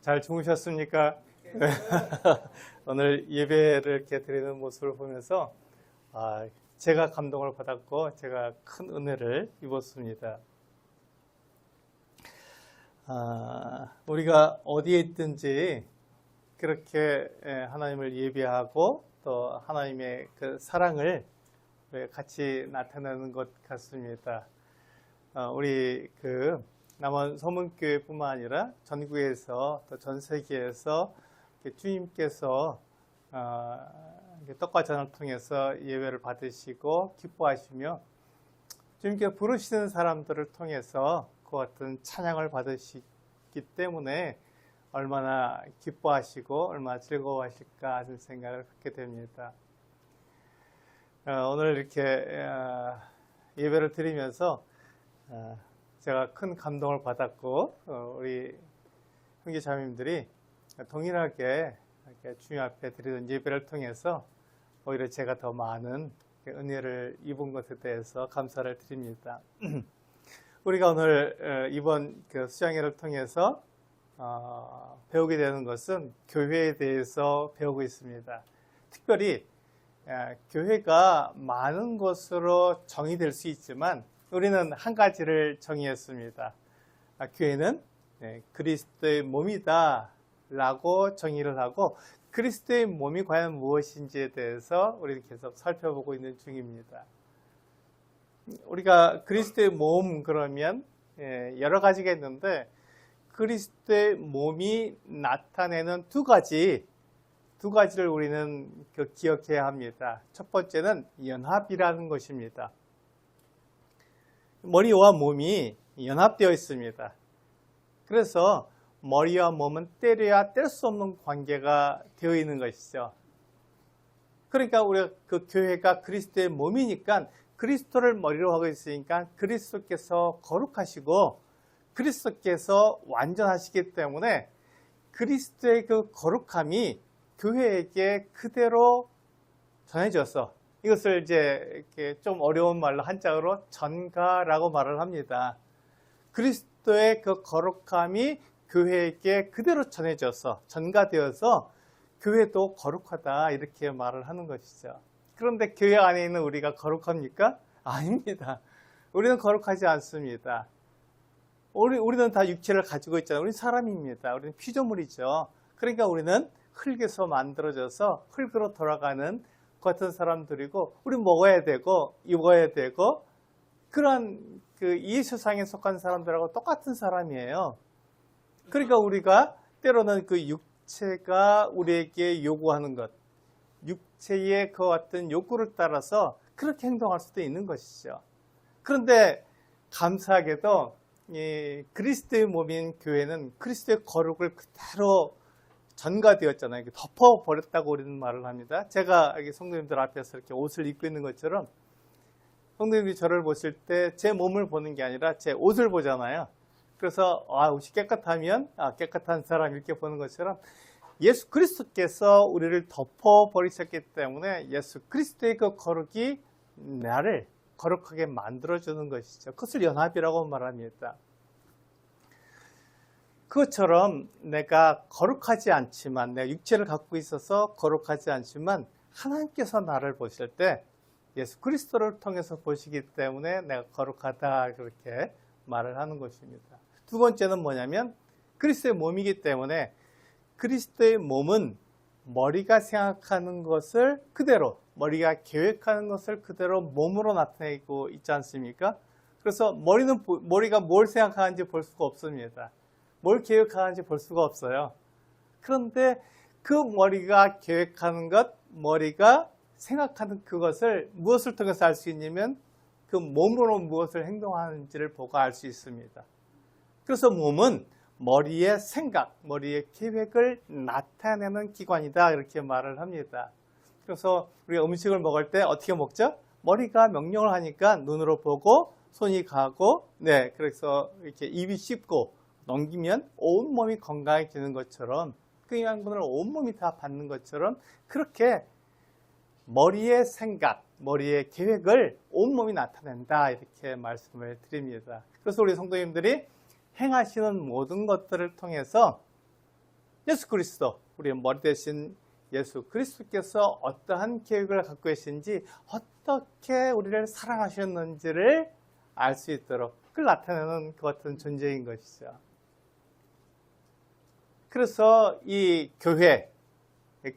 잘 주무셨습니까? 오늘 예배를 이렇게 드리는 모습을 보면서 제가 감동을 받았고 제가 큰 은혜를 입었습니다. 우리가 어디에 있든지 그렇게 하나님을 예배하고 또 하나님의 그 사랑을 같이 나타내는 것 같습니다. 우리 그 남원 서문교회뿐만 아니라 전국에서 또 전 세계에서 주님께서 떡과 잔을 통해서 예배를 받으시고 기뻐하시며 주님께 부르시는 사람들을 통해서 그 같은 찬양을 받으시기 때문에 얼마나 기뻐하시고 얼마나 즐거워하실까 하는 생각을 갖게 됩니다. 오늘 이렇게 예배를 드리면서 제가 큰 감동을 받았고 우리 형제자매님들이 동일하게 주님 앞에 드리는 예배를 통해서 오히려 제가 더 많은 은혜를 입은 것에 대해서 감사를 드립니다. 우리가 오늘 이번 수양회를 통해서 배우게 되는 것은 교회에 대해서 배우고 있습니다. 특별히 교회가 많은 것으로 정의될 수 있지만 우리는 한 가지를 정의했습니다. 교회는 그리스도의 몸이다 라고 정의를 하고 그리스도의 몸이 과연 무엇인지에 대해서 우리는 계속 살펴보고 있는 중입니다. 우리가 그리스도의 몸 그러면 여러 가지가 있는데 그리스도의 몸이 나타내는 두 가지를 우리는 기억해야 합니다. 첫 번째는 연합이라는 것입니다. 머리와 몸이 연합되어 있습니다. 그래서 머리와 몸은 떼려야 뗄 수 없는 관계가 되어 있는 것이죠. 그러니까 우리가 그 교회가 그리스도의 몸이니까 그리스도를 머리로 하고 있으니까 그리스도께서 거룩하시고 그리스도께서 완전하시기 때문에 그리스도의 그 거룩함이 교회에게 그대로 전해져서 이것을 이제 이렇게 좀 어려운 말로 한자어로 전가라고 말을 합니다. 그리스도의 그 거룩함이 교회에게 그대로 전해져서 전가되어서 교회도 거룩하다 이렇게 말을 하는 것이죠. 그런데 교회 안에 있는 우리가 거룩합니까? 아닙니다. 우리는 거룩하지 않습니다. 우리는 다 육체를 가지고 있잖아요. 우리는 사람입니다. 우리는 피조물이죠. 그러니까 우리는 흙에서 만들어져서 흙으로 돌아가는 같은 사람들이고 우리는 먹어야 되고 입어야 되고 그런 이 세상에 속한 사람들하고 똑같은 사람이에요. 그러니까 우리가 때로는 그 육체가 우리에게 요구하는 것, 육체의 그 어떤 욕구를 따라서 그렇게 행동할 수도 있는 것이죠. 그런데 감사하게도 이 그리스도의 몸인 교회는 그리스도의 거룩을 그대로 전가되었잖아요. 덮어버렸다고 우리는 말을 합니다. 제가 여기 성도님들 앞에서 이렇게 옷을 입고 있는 것처럼 성도님들이 저를 보실 때 제 몸을 보는 게 아니라 제 옷을 보잖아요. 그래서 옷이 깨끗하면 깨끗한 사람 이렇게 보는 것처럼 예수 그리스도께서 우리를 덮어버리셨기 때문에 예수 그리스도의 그 거룩이 나를 거룩하게 만들어주는 것이죠. 그것을 연합이라고 말합니다. 그것처럼 내가 거룩하지 않지만 내가 육체를 갖고 있어서 거룩하지 않지만 하나님께서 나를 보실 때 예수 그리스도를 통해서 보시기 때문에 내가 거룩하다 그렇게 말을 하는 것입니다. 두 번째는 뭐냐면 그리스도의 몸이기 때문에 그리스도의 몸은 머리가 생각하는 것을 그대로 머리가 계획하는 것을 그대로 몸으로 나타내고 있지 않습니까? 그래서 머리가 뭘 생각하는지 볼 수가 없습니다. 뭘 계획하는지 볼 수가 없어요. 그런데 그 머리가 계획하는 것, 머리가 생각하는 그것을 무엇을 통해서 알 수 있냐면 그 몸으로 무엇을 행동하는지를 보고 알 수 있습니다. 그래서 몸은 머리의 생각, 머리의 계획을 나타내는 기관이다 이렇게 말을 합니다. 그래서 우리가 음식을 먹을 때 어떻게 먹죠? 머리가 명령을 하니까 눈으로 보고 손이 가고 그래서 이렇게 입이 씹고 넘기면 온몸이 건강해지는 것처럼 그 영양분을 온몸이 다 받는 것처럼 그렇게 머리의 생각, 머리의 계획을 온몸이 나타낸다 이렇게 말씀을 드립니다. 그래서 우리 성도님들이 행하시는 모든 것들을 통해서 예수 그리스도, 우리의 머리 대신 예수 그리스도께서 어떠한 계획을 갖고 계신지, 어떻게 우리를 사랑하셨는지를 알 수 있도록 그걸 나타내는 그 같은 존재인 것이죠. 그래서 이 교회,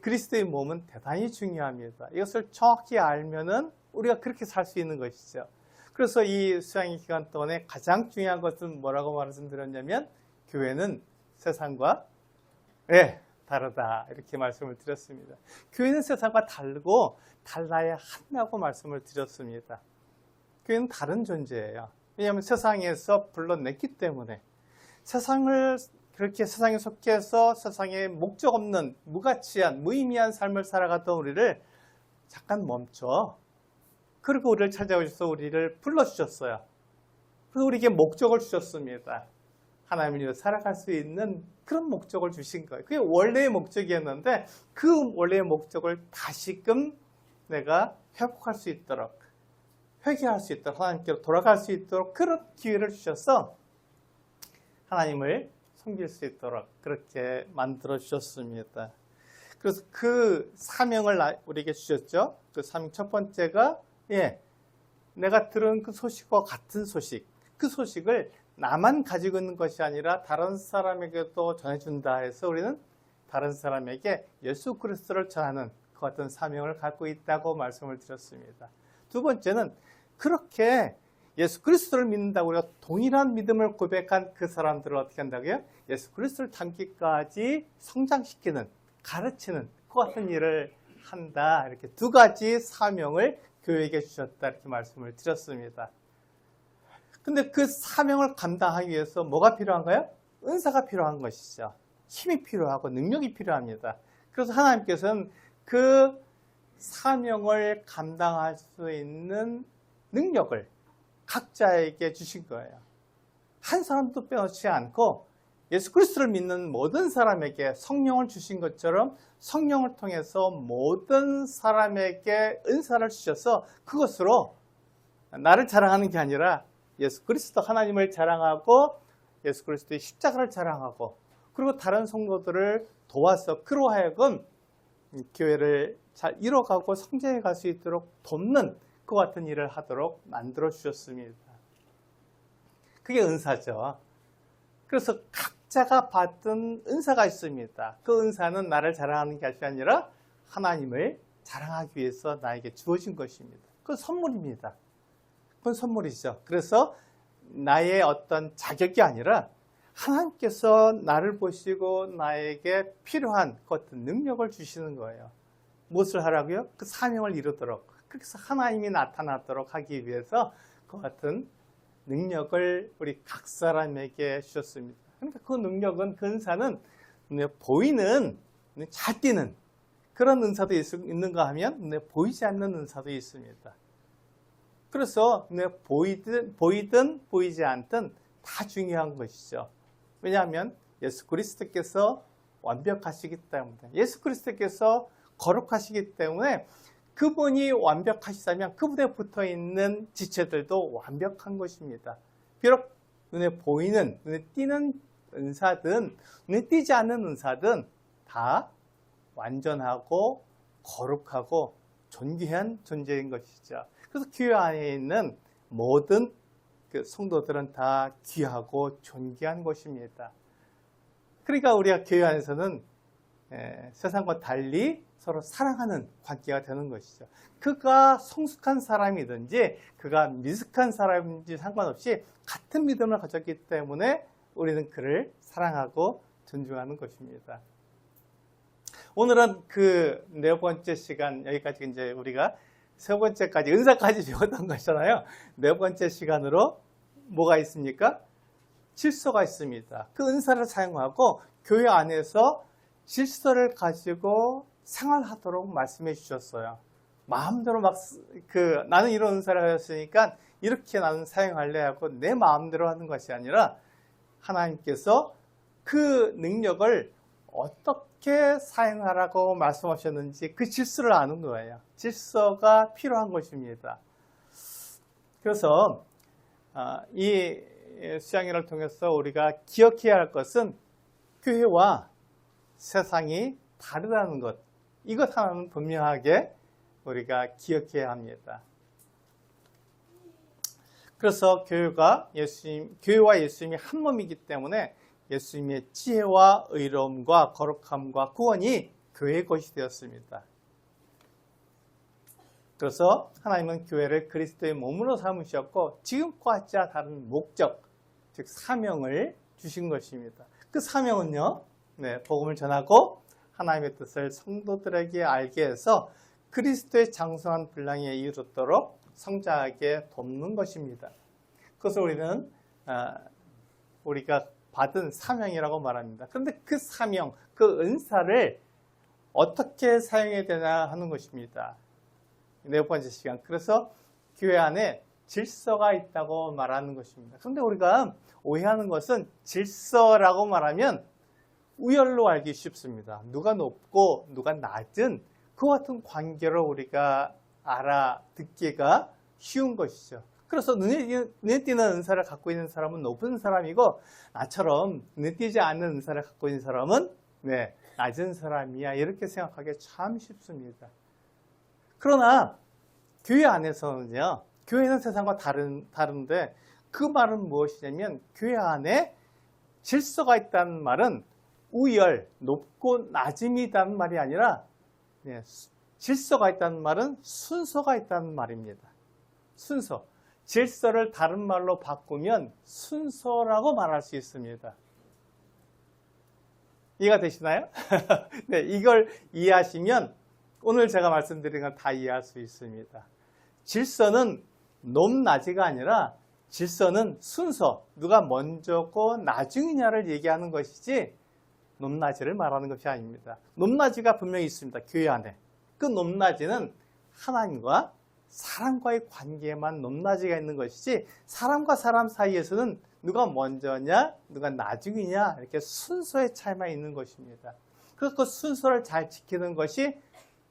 그리스도의 몸은 대단히 중요합니다. 이것을 정확히 알면은 우리가 그렇게 살 수 있는 것이죠. 그래서 이 수양의 기간 동안에 가장 중요한 것은 뭐라고 말씀드렸냐면, 교회는 세상과 다르다, 이렇게 말씀을 드렸습니다. 교회는 세상과 다르고 달라야 한다고 말씀을 드렸습니다. 교회는 다른 존재예요. 왜냐하면 세상에서 불러냈기 때문에, 세상을 그렇게 세상에 속해서 세상에 목적 없는 무가치한 무의미한 삶을 살아갔던 우리를 잠깐 멈춰, 그리고 우리를 찾아오셔서 우리를 불러주셨어요. 그래서 우리에게 목적을 주셨습니다. 하나님을 위해 살아갈 수 있는 그런 목적을 주신 거예요. 그게 원래의 목적이었는데, 그 원래의 목적을 다시금 내가 회복할 수 있도록, 회개할 수 있도록, 하나님께로 돌아갈 수 있도록 그런 기회를 주셔서 하나님을 섬길 수 있도록 그렇게 만들어 주셨습니다. 그래서 그 사명을 우리에게 주셨죠. 그 사명 첫 번째가 내가 들은 그 소식과 같은 소식, 그 소식을 나만 가지고 있는 것이 아니라 다른 사람에게도 전해준다 해서 우리는 다른 사람에게 예수 그리스도를 전하는 그 같은 사명을 갖고 있다고 말씀을 드렸습니다. 두 번째는 그렇게 예수 그리스도를 믿는다고 우리가 동일한 믿음을 고백한 그 사람들을 어떻게 한다고요? 예수 그리스도를 닮기까지 성장시키는, 가르치는 그 같은 일을 한다. 이렇게 두 가지 사명을 교회에게 주셨다, 이렇게 말씀을 드렸습니다. 근데 그 사명을 감당하기 위해서 뭐가 필요한가요? 은사가 필요한 것이죠. 힘이 필요하고 능력이 필요합니다. 그래서 하나님께서는 그 사명을 감당할 수 있는 능력을 각자에게 주신 거예요. 한 사람도 빼놓지 않고 예수 그리스도를 믿는 모든 사람에게 성령을 주신 것처럼 성령을 통해서 모든 사람에게 은사를 주셔서 그것으로 나를 자랑하는 게 아니라 예수 그리스도 하나님을 자랑하고 예수 그리스도의 십자가를 자랑하고, 그리고 다른 성도들을 도와서 그로 하여금 교회를 잘 이뤄가고 성장해 갈 수 있도록 돕는 그 같은 일을 하도록 만들어 주셨습니다. 그게 은사죠. 그래서 각자가 받은 은사가 있습니다. 그 은사는 나를 자랑하는 것이 아니라 하나님을 자랑하기 위해서 나에게 주어진 것입니다. 그건 선물입니다. 그건 선물이죠. 그래서 나의 어떤 자격이 아니라 하나님께서 나를 보시고 나에게 필요한 그 어떤 능력을 주시는 거예요. 무엇을 하라고요? 그 사명을 이루도록, 그래서 하나님이 나타나도록 하기 위해서 그 같은 능력을 우리 각 사람에게 주셨습니다. 그러니까 그 능력은, 그 은사는 눈에 보이는, 눈에 잘 띄는 그런 은사도 있는가 하면 눈에 보이지 않는 은사도 있습니다. 그래서 눈에 보이든 보이지 않든 다 중요한 것이죠. 왜냐하면 예수 그리스도께서 완벽하시기 때문에, 예수 그리스도께서 거룩하시기 때문에 그분이 완벽하시다면 그분에 붙어있는 지체들도 완벽한 것입니다. 비록 눈에 보이는, 눈에 띄는 은사든 눈에 띄지 않는 은사든 다 완전하고 거룩하고 존귀한 존재인 것이죠. 그래서 교회 안에 있는 모든 그 성도들은 다 귀하고 존귀한 것입니다. 그러니까 우리가 교회 안에서는 세상과 달리 서로 사랑하는 관계가 되는 것이죠. 그가 성숙한 사람이든지 그가 미숙한 사람인지 상관없이 같은 믿음을 가졌기 때문에 우리는 그를 사랑하고 존중하는 것입니다. 오늘은 그 네 번째 시간, 여기까지 이제 우리가 세 번째까지 은사까지 배웠던 것이잖아요. 네 번째 시간으로 뭐가 있습니까? 질서가 있습니다. 그 은사를 사용하고 교회 안에서 질서를 가지고 생활하도록 말씀해 주셨어요. 마음대로 막 나는 이런 은사를 하셨으니까 이렇게 나는 사용할래 하고 내 마음대로 하는 것이 아니라 하나님께서 그 능력을 어떻게 사용하라고 말씀하셨는지 그 질서를 아는 거예요. 질서가 필요한 것입니다. 그래서 이 수양회를 통해서 우리가 기억해야 할 것은 교회와 세상이 다르다는 것, 이것 하나는 분명하게 우리가 기억해야 합니다. 그래서 교회와 예수님이 한 몸이기 때문에 예수님의 지혜와 의로움과 거룩함과 구원이 교회의 것이 되었습니다. 그래서 하나님은 교회를 그리스도의 몸으로 삼으셨고 지금과 같이 다른 목적, 즉 사명을 주신 것입니다. 그 사명은요, 복음을 전하고 하나님의 뜻을 성도들에게 알게 해서 그리스도의 장성한 분량에 이르도록 성장하게 돕는 것입니다. 그것을 우리는 우리가 받은 사명이라고 말합니다. 그런데 그 사명, 그 은사를 어떻게 사용해야 되나 하는 것입니다. 네 번째 시간. 그래서 교회 안에 질서가 있다고 말하는 것입니다. 그런데 우리가 오해하는 것은 질서라고 말하면 우열로 알기 쉽습니다. 누가 높고 누가 낮은 그 같은 관계로 우리가 알아듣기가 쉬운 것이죠. 그래서 눈에 띄는 은사를 갖고 있는 사람은 높은 사람이고 나처럼 눈에 띄지 않는 은사를 갖고 있는 사람은 낮은 사람이야, 이렇게 생각하기 참 쉽습니다. 그러나 교회 안에서는요, 교회는 세상과 다른데 그 말은 무엇이냐면 교회 안에 질서가 있다는 말은 우열, 높고 낮음이 있다는 말이 아니라 질서가 있다는 말은 순서가 있다는 말입니다. 순서. 질서를 다른 말로 바꾸면 순서라고 말할 수 있습니다. 이해가 되시나요? 네, 이걸 이해하시면 오늘 제가 말씀드린 건 다 이해할 수 있습니다. 질서는 높낮이가 아니라 질서는 순서, 누가 먼저고 나중이냐를 얘기하는 것이지 높낮이를 말하는 것이 아닙니다. 높낮이가 분명히 있습니다. 교회 안에. 그 높낮이는 하나님과 사람과의 관계에만 높낮이가 있는 것이지 사람과 사람 사이에서는 누가 먼저냐, 누가 나중이냐, 이렇게 순서의 차이만 있는 것입니다. 그래서 그 순서를 잘 지키는 것이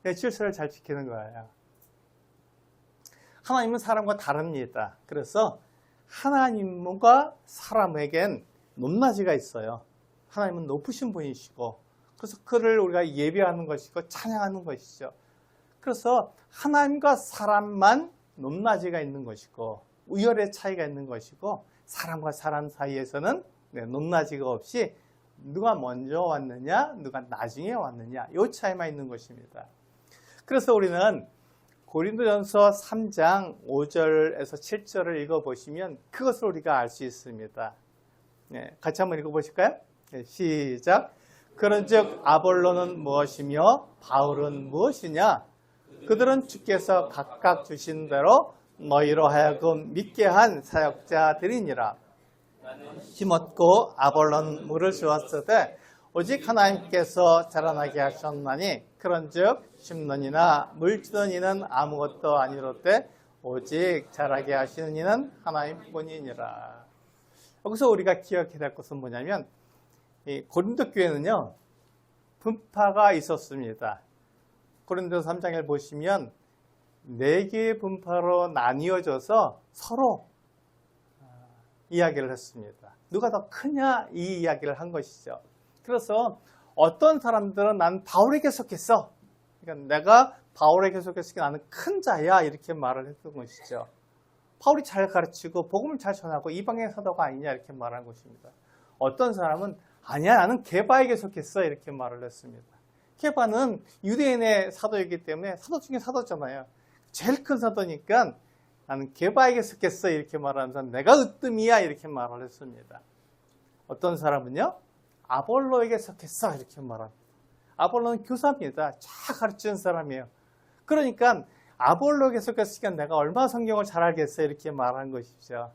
질서를 잘 지키는 거예요. 하나님은 사람과 다릅니다. 그래서 하나님과 사람에겐 높낮이가 있어요. 하나님은 높으신 분이시고, 그래서 그를 우리가 예배하는 것이고 찬양하는 것이죠. 그래서 하나님과 사람만 높낮이가 있는 것이고 우열의 차이가 있는 것이고, 사람과 사람 사이에서는 높낮이가 없이 누가 먼저 왔느냐, 누가 나중에 왔느냐, 이 차이만 있는 것입니다. 그래서 우리는 고린도전서 3장 5절에서 7절을 읽어보시면 그것을 우리가 알 수 있습니다. 같이 한번 읽어보실까요? 시작. 그런즉 아볼로는 무엇이며 바울은 무엇이냐? 그들은 주께서 각각 주신 대로 너희로 하여금 믿게 한 사역자들이니라. 심었고 아볼로는 물을 주었으되 오직 하나님께서 자라나게 하셨나니 그런즉 심는 이나 물 주는 이는 아무것도 아니로되 오직 자라게 하시는 이는 하나님뿐이니라. 여기서 우리가 기억해야 될 것은 뭐냐면 이 고린도 교회는요, 분파가 있었습니다. 고린도서 3장을 보시면 4개의 분파로 나뉘어져서 서로 이야기를 했습니다. 누가 더 크냐, 이 이야기를 한 것이죠. 그래서 어떤 사람들은 난 바울에게 속했어. 그러니까 내가 바울에게 속했으니 나는 큰 자야, 이렇게 말을 했던 것이죠. 바울이 잘 가르치고 복음을 잘 전하고 이방의 사도가 아니냐, 이렇게 말한 것입니다. 어떤 사람은 아니야, 나는 게바에게 속했어, 이렇게 말을 했습니다. 게바는 유대인의 사도이기 때문에 사도 중에 사도잖아요. 제일 큰 사도니까 나는 게바에게 속했어, 이렇게 말하면서 내가 으뜸이야, 이렇게 말을 했습니다. 어떤 사람은요, 아볼로에게 속했어, 이렇게 말합니다. 아볼로는 교사입니다. 잘 가르치는 사람이에요. 그러니까 아볼로에게 속했으니까 내가 얼마나 성경을 잘 알겠어, 이렇게 말한 것이죠.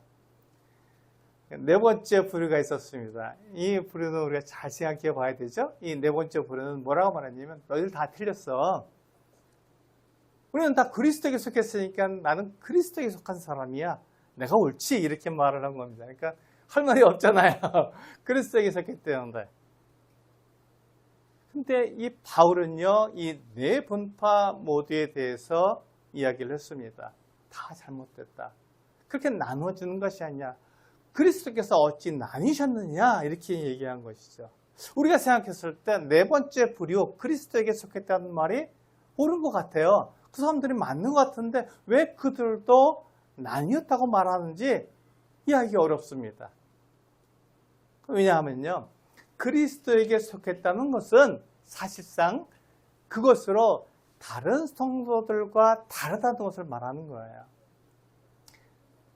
네 번째 부류가 있었습니다. 이 부류는 우리가 잘 생각해 봐야 되죠. 이 네 번째 부류는 뭐라고 말했냐면 너희들 다 틀렸어. 우리는 다 그리스도에게 속했으니까 나는 그리스도에게 속한 사람이야. 내가 옳지, 이렇게 말을 한 겁니다. 그러니까 할 말이 없잖아요. 그리스도에게 속했기 때문에. 근데 이 바울은요, 이 네 분파 모두에 대해서 이야기를 했습니다. 다 잘못됐다. 그렇게 나눠주는 것이 아니냐. 그리스도께서 어찌 나뉘셨느냐, 이렇게 얘기한 것이죠. 우리가 생각했을 때 네 번째 부류 그리스도에게 속했다는 말이 옳은 것 같아요. 그 사람들이 맞는 것 같은데 왜 그들도 나뉘었다고 말하는지 이해하기 어렵습니다. 왜냐하면요, 그리스도에게 속했다는 것은 사실상 그것으로 다른 성도들과 다르다는 것을 말하는 거예요.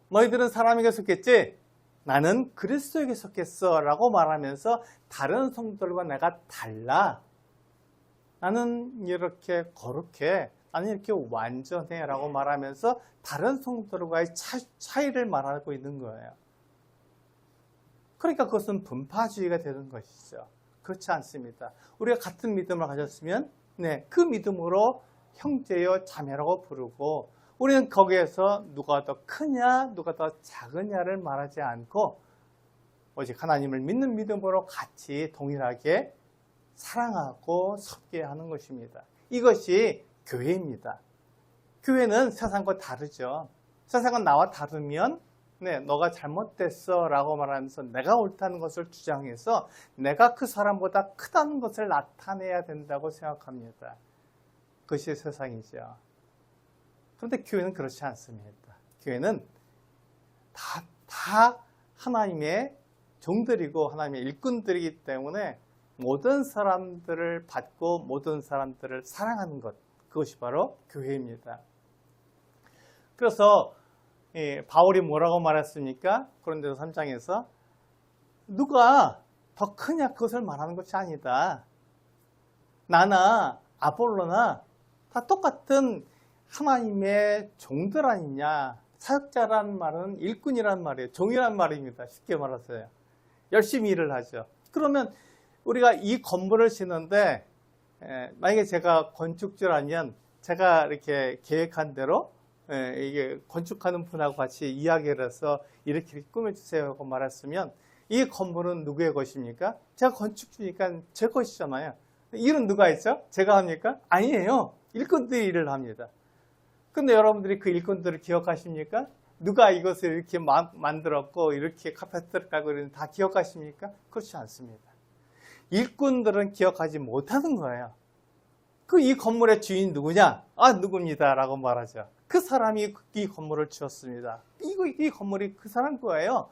너희들은 사람에게 속했지? 나는 그리스도에게 속했어 라고 말하면서 다른 성도들과 내가 달라. 나는 이렇게 거룩해. 나는 이렇게 완전해 라고 말하면서 다른 성도들과의 차이를 말하고 있는 거예요. 그러니까 그것은 분파주의가 되는 것이죠. 그렇지 않습니다. 우리가 같은 믿음을 가졌으면 그 믿음으로 형제여 자매라고 부르고, 우리는 거기에서 누가 더 크냐 누가 더 작으냐를 말하지 않고 오직 하나님을 믿는 믿음으로 같이 동일하게 사랑하고 섬기게 하는 것입니다. 이것이 교회입니다. 교회는 세상과 다르죠. 세상은 나와 다르면 너가 잘못됐어 라고 말하면서 내가 옳다는 것을 주장해서 내가 그 사람보다 크다는 것을 나타내야 된다고 생각합니다. 그것이 세상이죠. 그런데 교회는 그렇지 않습니다. 교회는 다 하나님의 종들이고 하나님의 일꾼들이기 때문에 모든 사람들을 받고 모든 사람들을 사랑하는 것, 그것이 바로 교회입니다. 그래서 바울이 뭐라고 말했습니까? 고린도서 3장에서 누가 더 크냐 그것을 말하는 것이 아니다. 나나 아볼로나 다 똑같은 하나님의 종들 아니냐. 사역자라는 말은 일꾼이라는 말이에요. 종이라는 말입니다. 쉽게 말해서요. 열심히 일을 하죠. 그러면 우리가 이 건물을 짓는데 만약에 제가 건축주라면 제가 이렇게 계획한 대로 이게 건축하는 분하고 같이 이야기를 해서 이렇게 꾸며주세요 하고 말했으면 이 건물은 누구의 것입니까? 제가 건축주니까 제 것이잖아요. 일은 누가 했죠? 제가 합니까? 아니에요. 일꾼들이 일을 합니다. 근데 여러분들이 그 일꾼들을 기억하십니까? 누가 이것을 이렇게 만들었고 이렇게 카페트를 깔고 이런 다 기억하십니까? 그렇지 않습니다. 일꾼들은 기억하지 못하는 거예요. 이 건물의 주인 누구냐? 누굽니다 라고 말하죠. 그 사람이 이 건물을 지었습니다. 이 건물이 그 사람 거예요.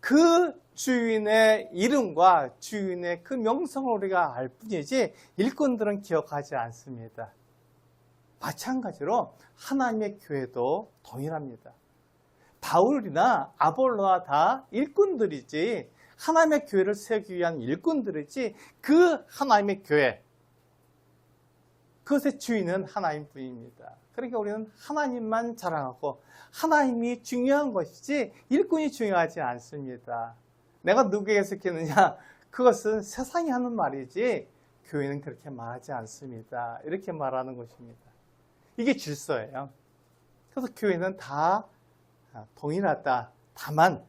그 주인의 이름과 주인의 그 명성을 우리가 알 뿐이지 일꾼들은 기억하지 않습니다. 마찬가지로 하나님의 교회도 동일합니다. 바울이나 아볼로나 다 일꾼들이지 하나님의 교회를 세우기 위한 일꾼들이지 그 하나님의 교회, 그것의 주인은 하나님뿐입니다. 그러니까 우리는 하나님만 자랑하고 하나님이 중요한 것이지 일꾼이 중요하지 않습니다. 내가 누구에게 속했느냐? 그것은 세상이 하는 말이지 교회는 그렇게 말하지 않습니다. 이렇게 말하는 것입니다. 이게 질서예요. 그래서 교회는 다 동일하다. 다만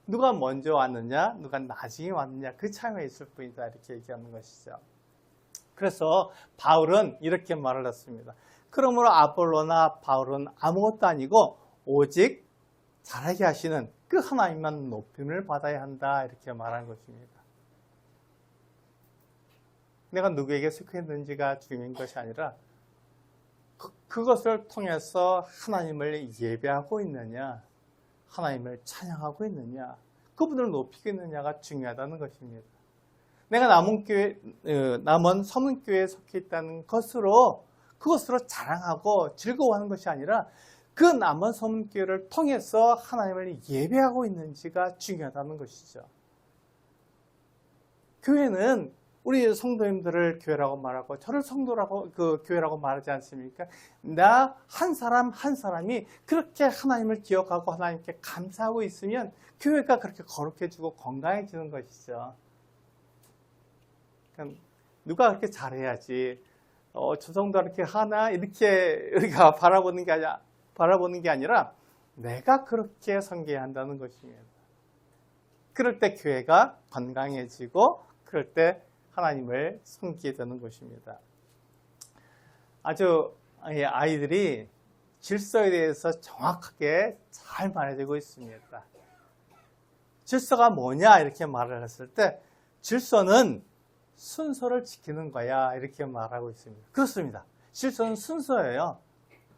누가 먼저 왔느냐, 누가 나중에 왔느냐 그 차이가 있을 뿐이다. 이렇게 얘기하는 것이죠. 그래서 바울은 이렇게 말을 했습니다. 그러므로 아볼로나 바울은 아무것도 아니고 오직 잘하게 하시는 그 하나님만 높임을 받아야 한다. 이렇게 말한 것입니다. 내가 누구에게 속했는지가 중요한 것이 아니라 그것을 통해서 하나님을 예배하고 있느냐, 하나님을 찬양하고 있느냐, 그분을 높이고 있느냐가 중요하다는 것입니다. 내가 남원 서문교회에 속해 있다는 것으로 그것으로 자랑하고 즐거워하는 것이 아니라 그 남원 서문교회를 통해서 하나님을 예배하고 있는지가 중요하다는 것이죠. 교회는 우리 성도님들을 교회라고 말하고 저를 성도라고 교회라고 말하지 않습니까? 나 한 사람 한 사람이 그렇게 하나님을 기억하고 하나님께 감사하고 있으면 교회가 그렇게 거룩해지고 건강해지는 것이죠. 그러니까 누가 그렇게 잘해야지 저 정도 이렇게 하나 이렇게 우리가 바라보는 게 아니라 내가 그렇게 섬겨야 한다는 것입니다. 그럴 때 교회가 건강해지고 그럴 때 하나님을 섬기게 되는 것입니다. 아주 아이들이 질서에 대해서 정확하게 잘 말해주고 있습니다. 질서가 뭐냐 이렇게 말을 했을 때 질서는 순서를 지키는 거야. 이렇게 말하고 있습니다. 그렇습니다. 질서는 순서예요.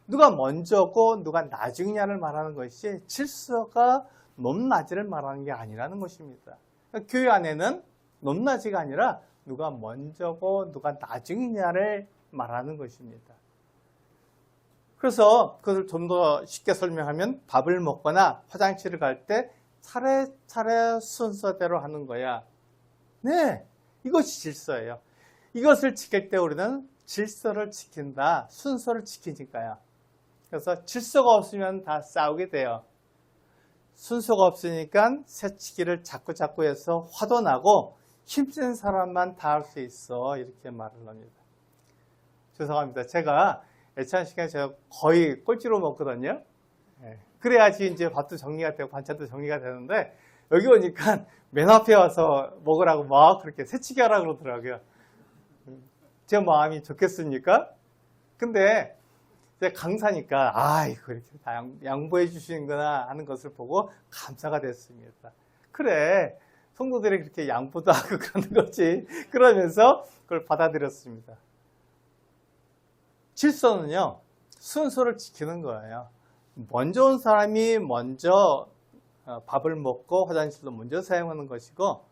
누가 먼저고 누가 나중이냐를 말하는 것이 질서가 높낮이를 말하는 게 아니라는 것입니다. 그러니까 교회 안에는 높낮이가 아니라 누가 먼저고 누가 나중이냐를 말하는 것입니다. 그래서 그것을 좀 더 쉽게 설명하면 밥을 먹거나 화장실을 갈 때 차례차례 순서대로 하는 거야. 네, 이것이 질서예요. 이것을 지킬 때 우리는 질서를 지킨다, 순서를 지키니까요. 그래서 질서가 없으면 다 싸우게 돼요. 순서가 없으니까 새치기를 자꾸 해서 화도 나고 힘센 사람만 다 할 수 있어. 이렇게 말을 합니다. 죄송합니다. 제가 예찬 시간에 제가 거의 꼴찌로 먹거든요. 그래야지 이제 밥도 정리가 되고 반찬도 정리가 되는데 여기 오니까 맨 앞에 와서 먹으라고 막 그렇게 새치기 하라고 그러더라고요. 제 마음이 좋겠습니까? 근데 이제 강사니까 이거 이렇게 다 양보해 주시는구나 하는 것을 보고 감사가 됐습니다. 그래, 성도들이 그렇게 양보도 하고 그러는 거지. 그러면서 그걸 받아들였습니다. 질서는요, 순서를 지키는 거예요. 먼저 온 사람이 먼저 밥을 먹고 화장실도 먼저 사용하는 것이고,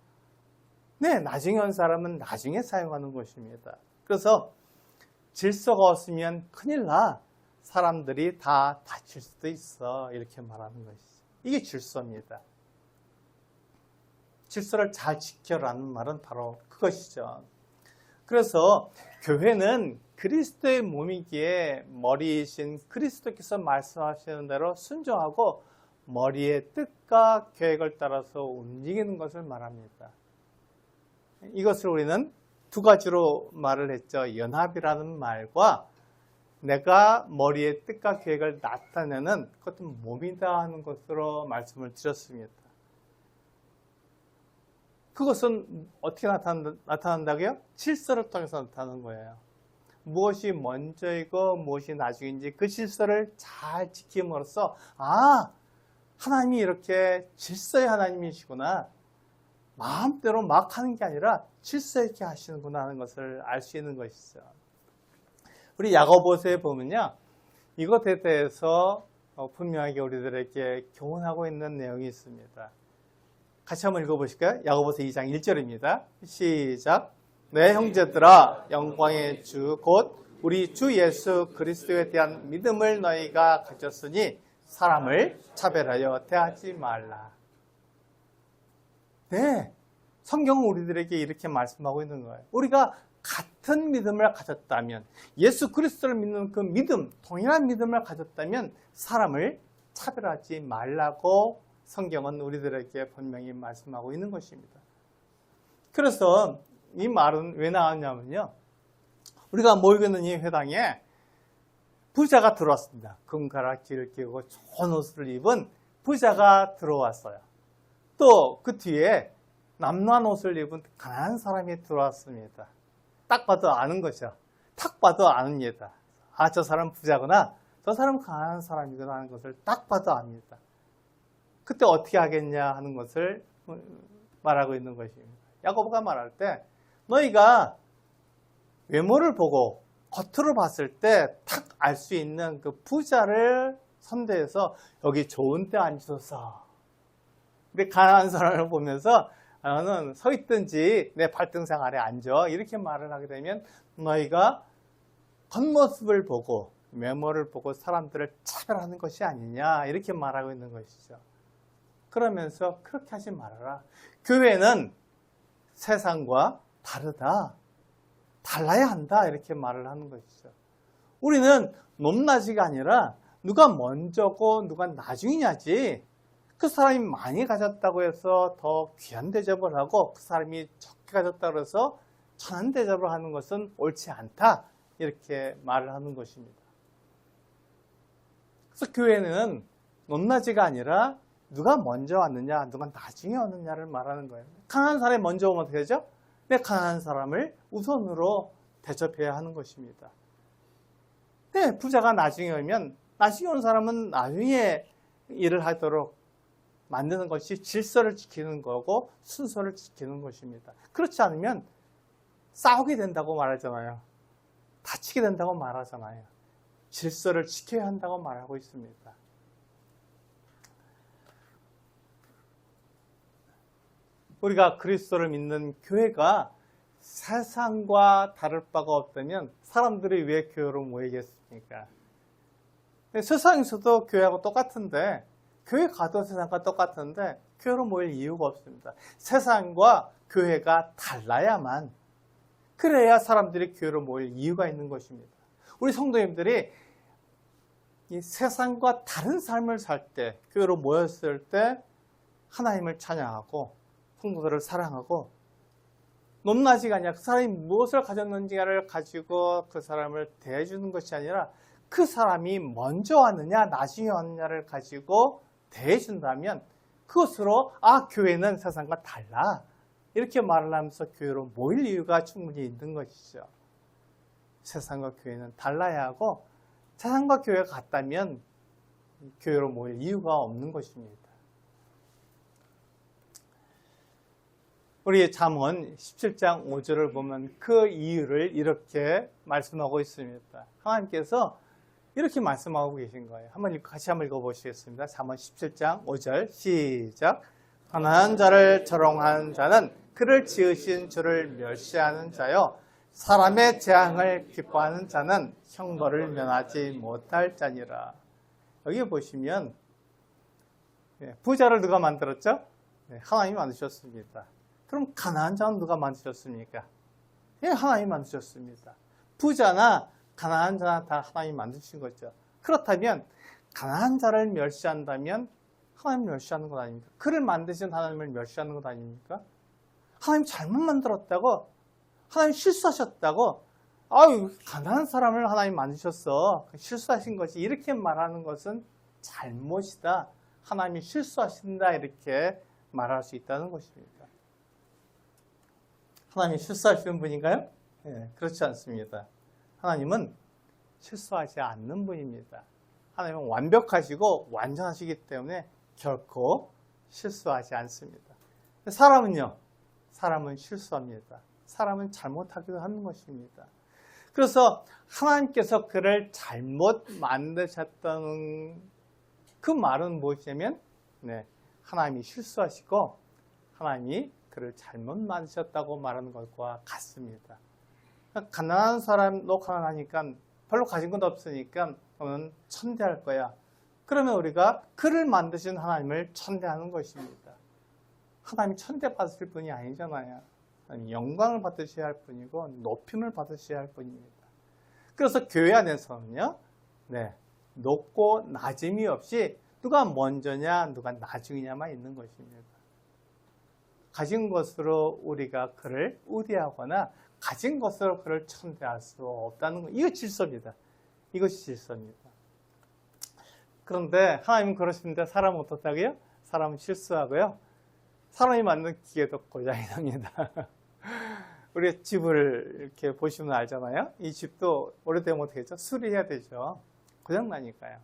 네, 나중에 온 사람은 나중에 사용하는 것입니다. 그래서 질서가 없으면 큰일 나. 사람들이 다 다칠 수도 있어. 이렇게 말하는 것이죠. 이게 질서입니다. 질서를 잘 지켜라는 말은 바로 그것이죠. 그래서 교회는 그리스도의 몸이기에 머리이신 그리스도께서 말씀하시는 대로 순종하고 머리의 뜻과 계획을 따라서 움직이는 것을 말합니다. 이것을 우리는 두 가지로 말을 했죠. 연합이라는 말과 내가 머리의 뜻과 계획을 나타내는 그것은 몸이다 하는 것으로 말씀을 드렸습니다. 그것은 어떻게 나타난다고요? 질서를 통해서 나타나는 거예요. 무엇이 먼저이고 무엇이 나중인지 그 질서를 잘 지킴으로써 하나님이 이렇게 질서의 하나님이시구나. 마음대로 막 하는 게 아니라 질서 있게 하시는구나 하는 것을 알 수 있는 것이죠. 우리 야고보서에 보면요. 이것에 대해서 분명하게 우리들에게 교훈하고 있는 내용이 있습니다. 같이 한번 읽어보실까요? 야고보서 2장 1절입니다. 시작. 내 형제들아 영광의 주 곧 우리 주 예수 그리스도에 대한 믿음을 너희가 가졌으니 사람을 차별하여 대하지 말라. 네, 성경은 우리들에게 이렇게 말씀하고 있는 거예요. 우리가 같은 믿음을 가졌다면, 예수 그리스도를 믿는 그 믿음, 동일한 믿음을 가졌다면 사람을 차별하지 말라고 성경은 우리들에게 분명히 말씀하고 있는 것입니다. 그래서 이 말은 왜 나왔냐면요. 우리가 모이고 있는 이 회당에 부자가 들어왔습니다. 금가락지를 끼고 좋은 옷을 입은 부자가 들어왔어요. 또 그 뒤에 남루한 옷을 입은 가난한 사람이 들어왔습니다. 딱 봐도 아는 거죠. 딱 봐도 아닙니다. 저 사람 부자구나. 저 사람은 가난한 사람이구나 하는 것을 딱 봐도 압니다. 그때 어떻게 하겠냐 하는 것을 말하고 있는 것입니다. 야고보가 말할 때 너희가 외모를 보고 겉으로 봤을 때 탁 알 수 있는 그 부자를 선대해서 여기 좋은 데 앉으소서. 근데 가난한 사람을 보면서 너는 서 있든지 내 발등상 아래 앉아. 이렇게 말을 하게 되면 너희가 겉모습을 보고 외모를 보고 사람들을 차별하는 것이 아니냐. 이렇게 말하고 있는 것이죠. 그러면서 그렇게 하지 말아라. 교회는 세상과 다르다. 달라야 한다. 이렇게 말을 하는 것이죠. 우리는 높낮이가 아니라 누가 먼저고 누가 나중이냐지. 그 사람이 많이 가졌다고 해서 더 귀한 대접을 하고 그 사람이 적게 가졌다고 해서 천한 대접을 하는 것은 옳지 않다. 이렇게 말을 하는 것입니다. 그래서 교회는 높낮이가 아니라 누가 먼저 왔느냐, 누가 나중에 왔느냐를 말하는 거예요. 가난한 사람이 먼저 오면 어떻게 되죠? 네, 가난한 사람을 우선으로 대접해야 하는 것입니다. 네, 부자가 나중에 오면 나중에 온 사람은 나중에 일을 하도록 만드는 것이 질서를 지키는 거고 순서를 지키는 것입니다. 그렇지 않으면 싸우게 된다고 말하잖아요. 다치게 된다고 말하잖아요. 질서를 지켜야 한다고 말하고 있습니다. 우리가 그리스도를 믿는 교회가 세상과 다를 바가 없다면 사람들이 왜 교회로 모이겠습니까? 세상에서도 교회하고 똑같은데, 교회 가도 세상과 똑같은데 교회로 모일 이유가 없습니다. 세상과 교회가 달라야만, 그래야 사람들이 교회로 모일 이유가 있는 것입니다. 우리 성도님들이 이 세상과 다른 삶을 살 때, 교회로 모였을 때 하나님을 찬양하고 성도들을 사랑하고, 높낮이가 아니라 그 사람이 무엇을 가졌는지를 가지고 그 사람을 대해주는 것이 아니라 그 사람이 먼저 왔느냐 나중에 왔느냐를 가지고 대해준다면 그것으로 교회는 세상과 달라, 이렇게 말을 하면서 교회로 모일 이유가 충분히 있는 것이죠. 세상과 교회는 달라야 하고, 세상과 교회가 같다면 교회로 모일 이유가 없는 것입니다. 우리 잠언 17장 5절을 보면 그 이유를 이렇게 말씀하고 있습니다. 하나님께서 이렇게 말씀하고 계신 거예요. 같이 한번 읽어보시겠습니다. 잠언 17장 5절 시작. 가난한 자를 조롱하는 자는 그를 지으신 주를 멸시하는 자요, 사람의 재앙을 기뻐하는 자는 형벌을 면하지 못할 자니라. 여기 보시면 부자를 누가 만들었죠? 하나님이 만드셨습니다. 그럼 가난한 자는 누가 만드셨습니까? 하나님이 만드셨습니다. 부자나 가난한 자나 다 하나님이 만드신 거죠. 그렇다면 가난한 자를 멸시한다면 하나님을 멸시하는 것 아닙니까? 그를 만드신 하나님을 멸시하는 것 아닙니까? 하나님 잘못 만들었다고, 하나님 실수하셨다고, 가난한 사람을 하나님 만드셨어, 실수하신 것이, 이렇게 말하는 것은 잘못이다, 하나님이 실수하신다, 이렇게 말할 수 있다는 것입니다. 하나님이 실수하시는 분인가요? 그렇지 않습니다. 하나님은 실수하지 않는 분입니다. 하나님은 완벽하시고 완전하시기 때문에 결코 실수하지 않습니다. 사람은요, 사람은 실수합니다. 사람은 잘못하기도 하는 것입니다. 그래서 하나님께서 그를 잘못 만드셨다는 그 말은 무엇이냐면, 하나님이 실수하시고 하나님이 그를 잘못 만드셨다고 말하는 것과 같습니다. 가난한 사람, 너 가난하니까 별로 가진 것도 없으니까 너는 천대할 거야. 그러면 우리가 그를 만드신 하나님을 천대하는 것입니다. 하나님이 천대받으실 분이 아니잖아요. 영광을 받으셔야 할 분이고 높임을 받으셔야 할 분입니다. 그래서 교회 안에서는요, 높고 낮음이 없이 누가 먼저냐 누가 나중이냐만 있는 것입니다. 가진 것으로 우리가 그를 우대하거나 가진 것으로 그를 천대할 수 없다는 것, 이거 질서입니다. 이것이 질서입니다. 그런데 하나님은 그러십니다. 사람은 어떻다고요? 사람은 실수하고요, 사람이 만든 기계도 고장이 납니다. 우리 집을 이렇게 보시면 알잖아요. 이 집도 오래되면 어떻게 했죠? 수리해야 되죠. 고장 나니까요.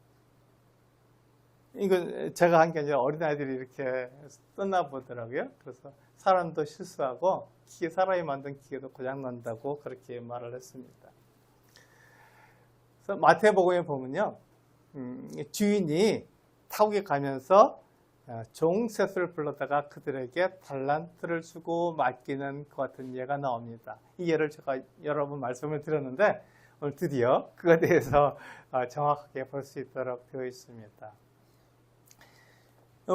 이건 제가 한 게 아니라 어린아이들이 이렇게 썼나 보더라고요. 그래서 사람도 실수하고 사람이 만든 기계도 고장난다고 그렇게 말을 했습니다. 그래서 마태복음에 보면요, 주인이 타국에 가면서 종셋을 불러다가 그들에게 달란트를 주고 맡기는 것 같은 예가 나옵니다. 이 예를 제가 여러 번 말씀을 드렸는데 오늘 드디어 그거에 대해서 정확하게 볼 수 있도록 되어 있습니다.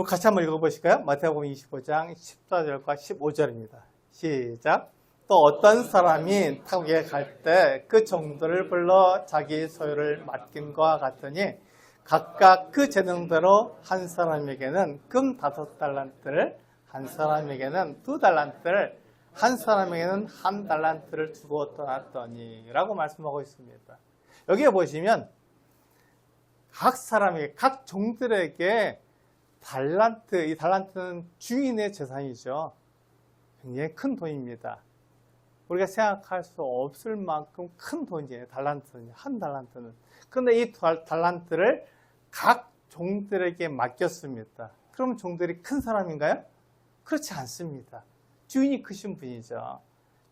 같이 한번 읽어보실까요? 마태복음 25장 14절과 15절입니다. 시작. 또 어떤 사람이 타국에 갈 때 그 종들을 불러 자기 소유를 맡김과 같으니 각각 그 재능대로 한 사람에게는 금 5달란트를, 한 사람에게는 2달란트를, 한 사람에게는 1달란트를 주고 떠났더니 라고 말씀하고 있습니다. 여기에 보시면 각 사람에게, 각 종들에게 달란트, 이 달란트는 주인의 재산이죠. 굉장히 큰 돈입니다. 우리가 생각할 수 없을 만큼 큰 돈이에요. 달란트는, 한 달란트는. 그런데 이 달란트를 각 종들에게 맡겼습니다. 그럼 종들이 큰 사람인가요? 그렇지 않습니다. 주인이 크신 분이죠.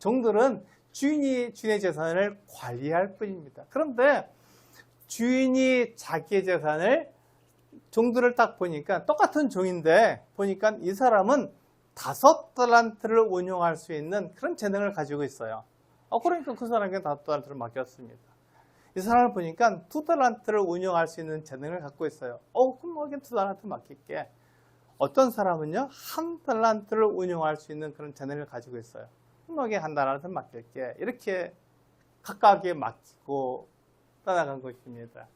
종들은 주인의 재산을 관리할 뿐입니다. 그런데 주인이 자기의 재산을, 종들을 딱 보니까 똑같은 종인데 보니까 이 사람은 5달란트를 운용할 수 있는 그런 재능을 가지고 있어요. 그러니까 그 사람에게 5달란트를 맡겼습니다. 이 사람을 보니까 2달란트를 운용할 수 있는 재능을 갖고 있어요. 그럼 여기 2달란트 맡길게. 어떤 사람은요, 1달란트를 운용할 수 있는 그런 재능을 가지고 있어요. 그럼 여기 1달란트 맡길게. 이렇게 각각에 맡기고 떠나간 것입니다.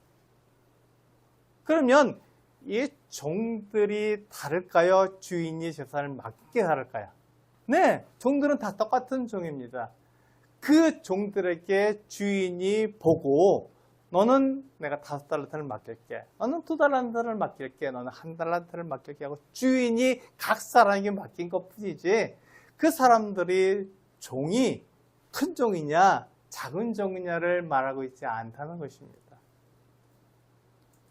그러면 이 종들이 다를까요? 주인이 재산을 맡기게 다를까요? 네, 종들은 다 똑같은 종입니다. 그 종들에게 주인이 보고 너는 내가 5달란트를 맡길게, 너는 2달란트를 맡길게, 너는 1달란트를 맡길게 하고 주인이 각 사람에게 맡긴 것 뿐이지 그 사람들이 종이 큰 종이냐 작은 종이냐를 말하고 있지 않다는 것입니다.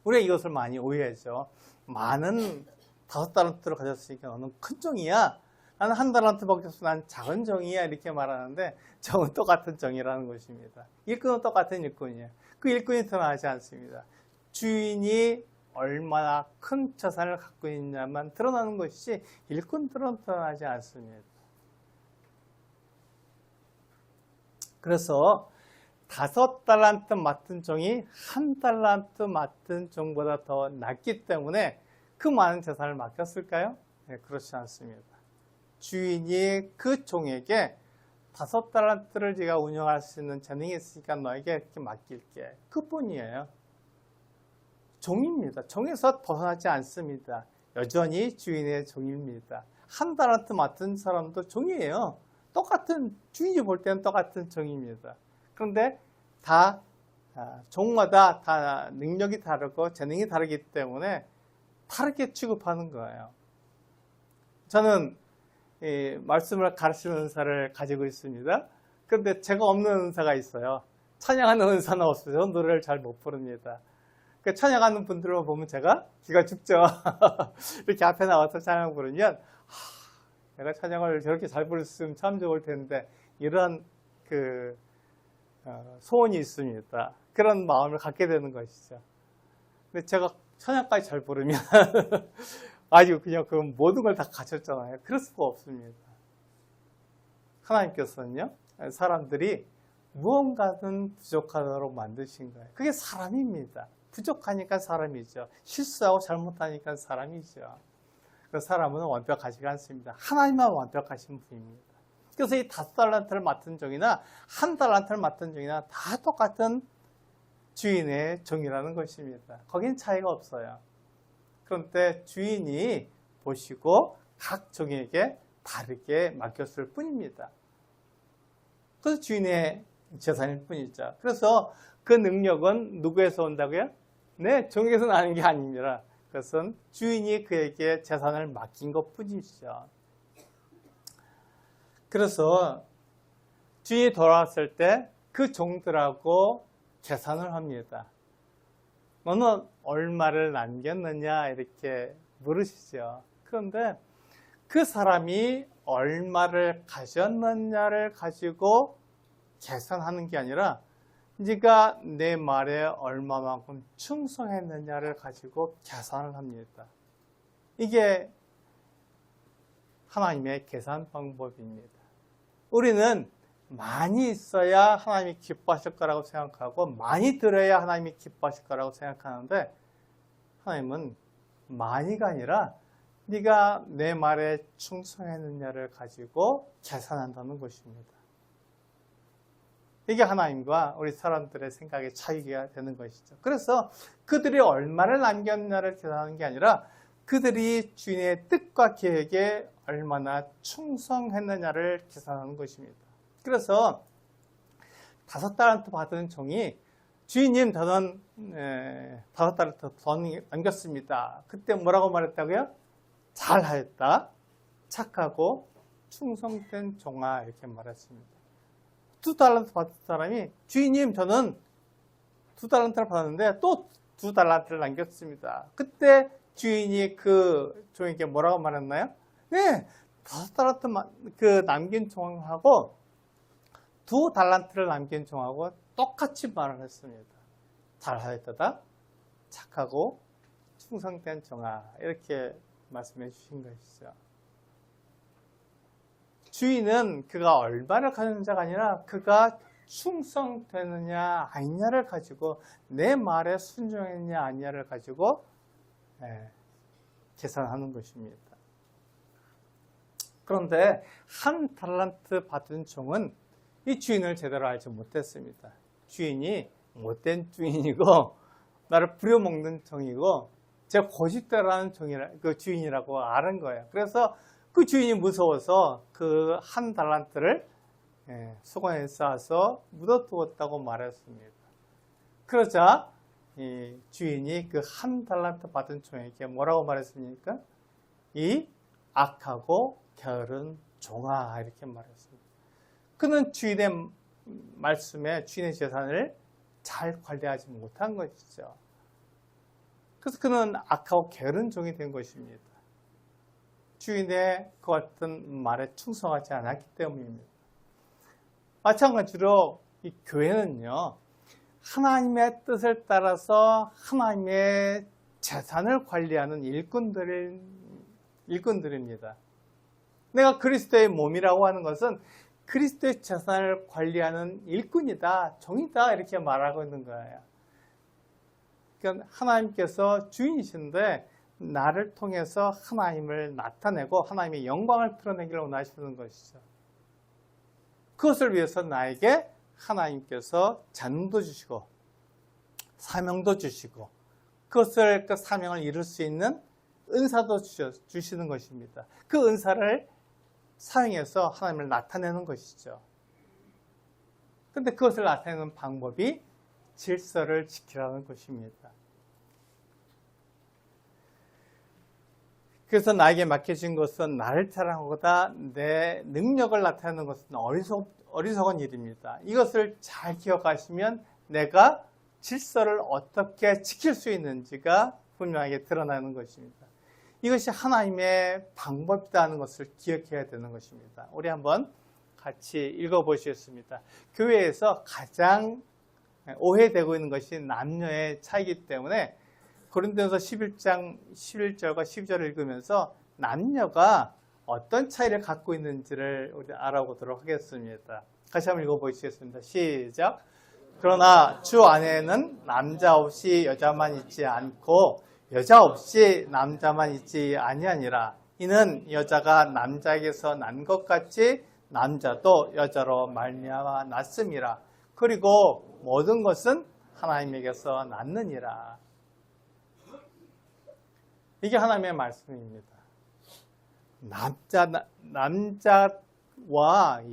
우리가 이것을 많이 오해하죠. 많은 5달란트를 가졌으니까 너는 큰 종이야, 나는 1달란트 받겠어, 난 작은 종이야, 이렇게 말하는데 종은 똑같은 종이라는 것입니다. 일꾼은 똑같은 일꾼이에요. 그 일꾼이 드러나지 않습니다. 주인이 얼마나 큰 재산을 갖고 있냐만 드러나는 것이지 일꾼들은 드러나지 않습니다. 그래서 5달란트 맡은 종이 1달란트 맡은 종보다 더 낫기 때문에 그 많은 재산을 맡겼을까요? 네, 그렇지 않습니다. 주인이 그 종에게 5달란트를 네가 운영할 수 있는 재능이 있으니까 너에게 이렇게 맡길게, 그뿐이에요. 종입니다. 종에서 벗어나지 않습니다. 여전히 주인의 종입니다. 1달란트 맡은 사람도 종이에요. 똑같은, 주인이 볼 때는 똑같은 종입니다. 그런데 다 종마다 다 능력이 다르고 재능이 다르기 때문에 다르게 취급하는 거예요. 저는 말씀을 가르치는 은사를 가지고 있습니다. 그런데 제가 없는 은사가 있어요. 찬양하는 은사는 없어요. 노래를 잘 못 부릅니다. 찬양하는 분들을 보면 제가 기가 죽죠. 이렇게 앞에 나와서 찬양 부르면 내가 찬양을 저렇게 잘 부를 수 있으면 참 좋을 텐데, 이런 소원이 있습니다. 그런 마음을 갖게 되는 것이죠. 근데 제가 찬양까지 잘 부르면 아주 그냥 그 모든 걸 다 갖췄잖아요. 그럴 수가 없습니다. 하나님께서는요, 사람들이 무언가든 부족하도록 만드신 거예요. 그게 사람입니다. 부족하니까 사람이죠. 실수하고 잘못하니까 사람이죠. 그 사람은 완벽하지가 않습니다. 하나님만 완벽하신 분입니다. 그래서 이 5달란트를 맡은 종이나 1달란트를 맡은 종이나 다 똑같은 주인의 종이라는 것입니다. 거긴 차이가 없어요. 그런데 주인이 보시고 각 종에게 다르게 맡겼을 뿐입니다. 그래서 주인의 재산일 뿐이죠. 그래서 그 능력은 누구에서 온다고요? 네, 종에서 나는 게 아닙니다. 그것은 주인이 그에게 재산을 맡긴 것 뿐이죠. 그래서 주인이 돌아왔을 때 그 종들하고 계산을 합니다. 너는 얼마를 남겼느냐 이렇게 물으시죠. 그런데 그 사람이 얼마를 가졌느냐를 가지고 계산하는 게 아니라 네가 내 말에 얼마만큼 충성했느냐를 가지고 계산을 합니다. 이게 하나님의 계산 방법입니다. 우리는 많이 있어야 하나님이 기뻐하실 거라고 생각하고 많이 들어야 하나님이 기뻐하실 거라고 생각하는데, 하나님은 많이가 아니라 네가 내 말에 충성했느냐를 가지고 계산한다는 것입니다. 이게 하나님과 우리 사람들의 생각의 차이가 되는 것이죠. 그래서 그들이 얼마를 남겼느냐를 계산하는 게 아니라 그들이 주인의 뜻과 계획에 얼마나 충성했느냐를 계산하는 것입니다. 그래서 5달란트 받은 종이 주인님 저는 5달란트 더 남겼습니다. 그때 뭐라고 말했다고요? 잘하였다, 착하고 충성된 종아, 이렇게 말했습니다. 2달란트 받은 사람이 주인님 저는 2달란트를 받았는데 또 2달란트를 남겼습니다. 그때 주인이 그 종에게 뭐라고 말했나요? 네, 5달란트 그 남긴 종하고 2달란트를 남긴 종하고 똑같이 말을 했습니다. 잘하였다, 착하고 충성된 종아, 이렇게 말씀해 주신 것이죠. 주인은 그가 얼마를 가진 자가 아니라 그가 충성되느냐 아니냐를 가지고, 내 말에 순종했냐 아니냐를 가지고 계산하는 것입니다. 그런데 1달란트 받은 종은 이 주인을 제대로 알지 못했습니다. 주인이 못된 주인이고 나를 부려먹는 종이고 제가 고집대로하는 그 주인이라고 아는 거예요. 그래서 그 주인이 무서워서 그 1달란트를 수건에 싸서 묻어두었다고 말했습니다. 그러자 이 주인이 그 1달란트 받은 종에게 뭐라고 말했습니까? 이 악하고 게으른 종아, 이렇게 말했습니다. 그는 주인의 말씀에 주인의 재산을 잘 관리하지 못한 것이죠. 그래서 그는 악하고 게으른 종이 된 것입니다. 주인의 그 같은 말에 충성하지 않았기 때문입니다. 마찬가지로 이 교회는요, 하나님의 뜻을 따라서 하나님의 재산을 관리하는 일꾼들입니다. 내가 그리스도의 몸이라고 하는 것은 그리스도의 재산을 관리하는 일꾼이다, 종이다, 이렇게 말하고 있는 거예요. 그러니까 하나님께서 주인이신데 나를 통해서 하나님을 나타내고 하나님의 영광을 드러내기를 원하시는 것이죠. 그것을 위해서 나에게 하나님께서 재능도 주시고 사명도 주시고 그것을 그 사명을 이룰 수 있는 은사도 주시는 것입니다. 그 은사를 사용해서 하나님을 나타내는 것이죠. 그런데 그것을 나타내는 방법이 질서를 지키라는 것입니다. 그래서 나에게 맡겨진 것은 나를 자랑하고다 내 능력을 나타내는 것은 어리석은 일입니다. 이것을 잘 기억하시면 내가 질서를 어떻게 지킬 수 있는지가 분명하게 드러나는 것입니다. 이것이 하나님의 방법이라는 것을 기억해야 되는 것입니다. 우리 한번 같이 읽어보시겠습니다. 교회에서 가장 오해되고 있는 것이 남녀의 차이이기 때문에 고린도전서 11장 11절과 12절을 읽으면서 남녀가 어떤 차이를 갖고 있는지를 우리 알아보도록 하겠습니다. 같이 한번 읽어보시겠습니다. 시작. 그러나 주 안에는 남자 없이 여자만 있지 않고 여자 없이 남자만 있지 아니하니라. 이는 여자가 남자에게서 난 것 같이 남자도 여자로 말미암아 났음이라. 그리고 모든 것은 하나님에게서 났느니라. 이게 하나님의 말씀입니다. 남자와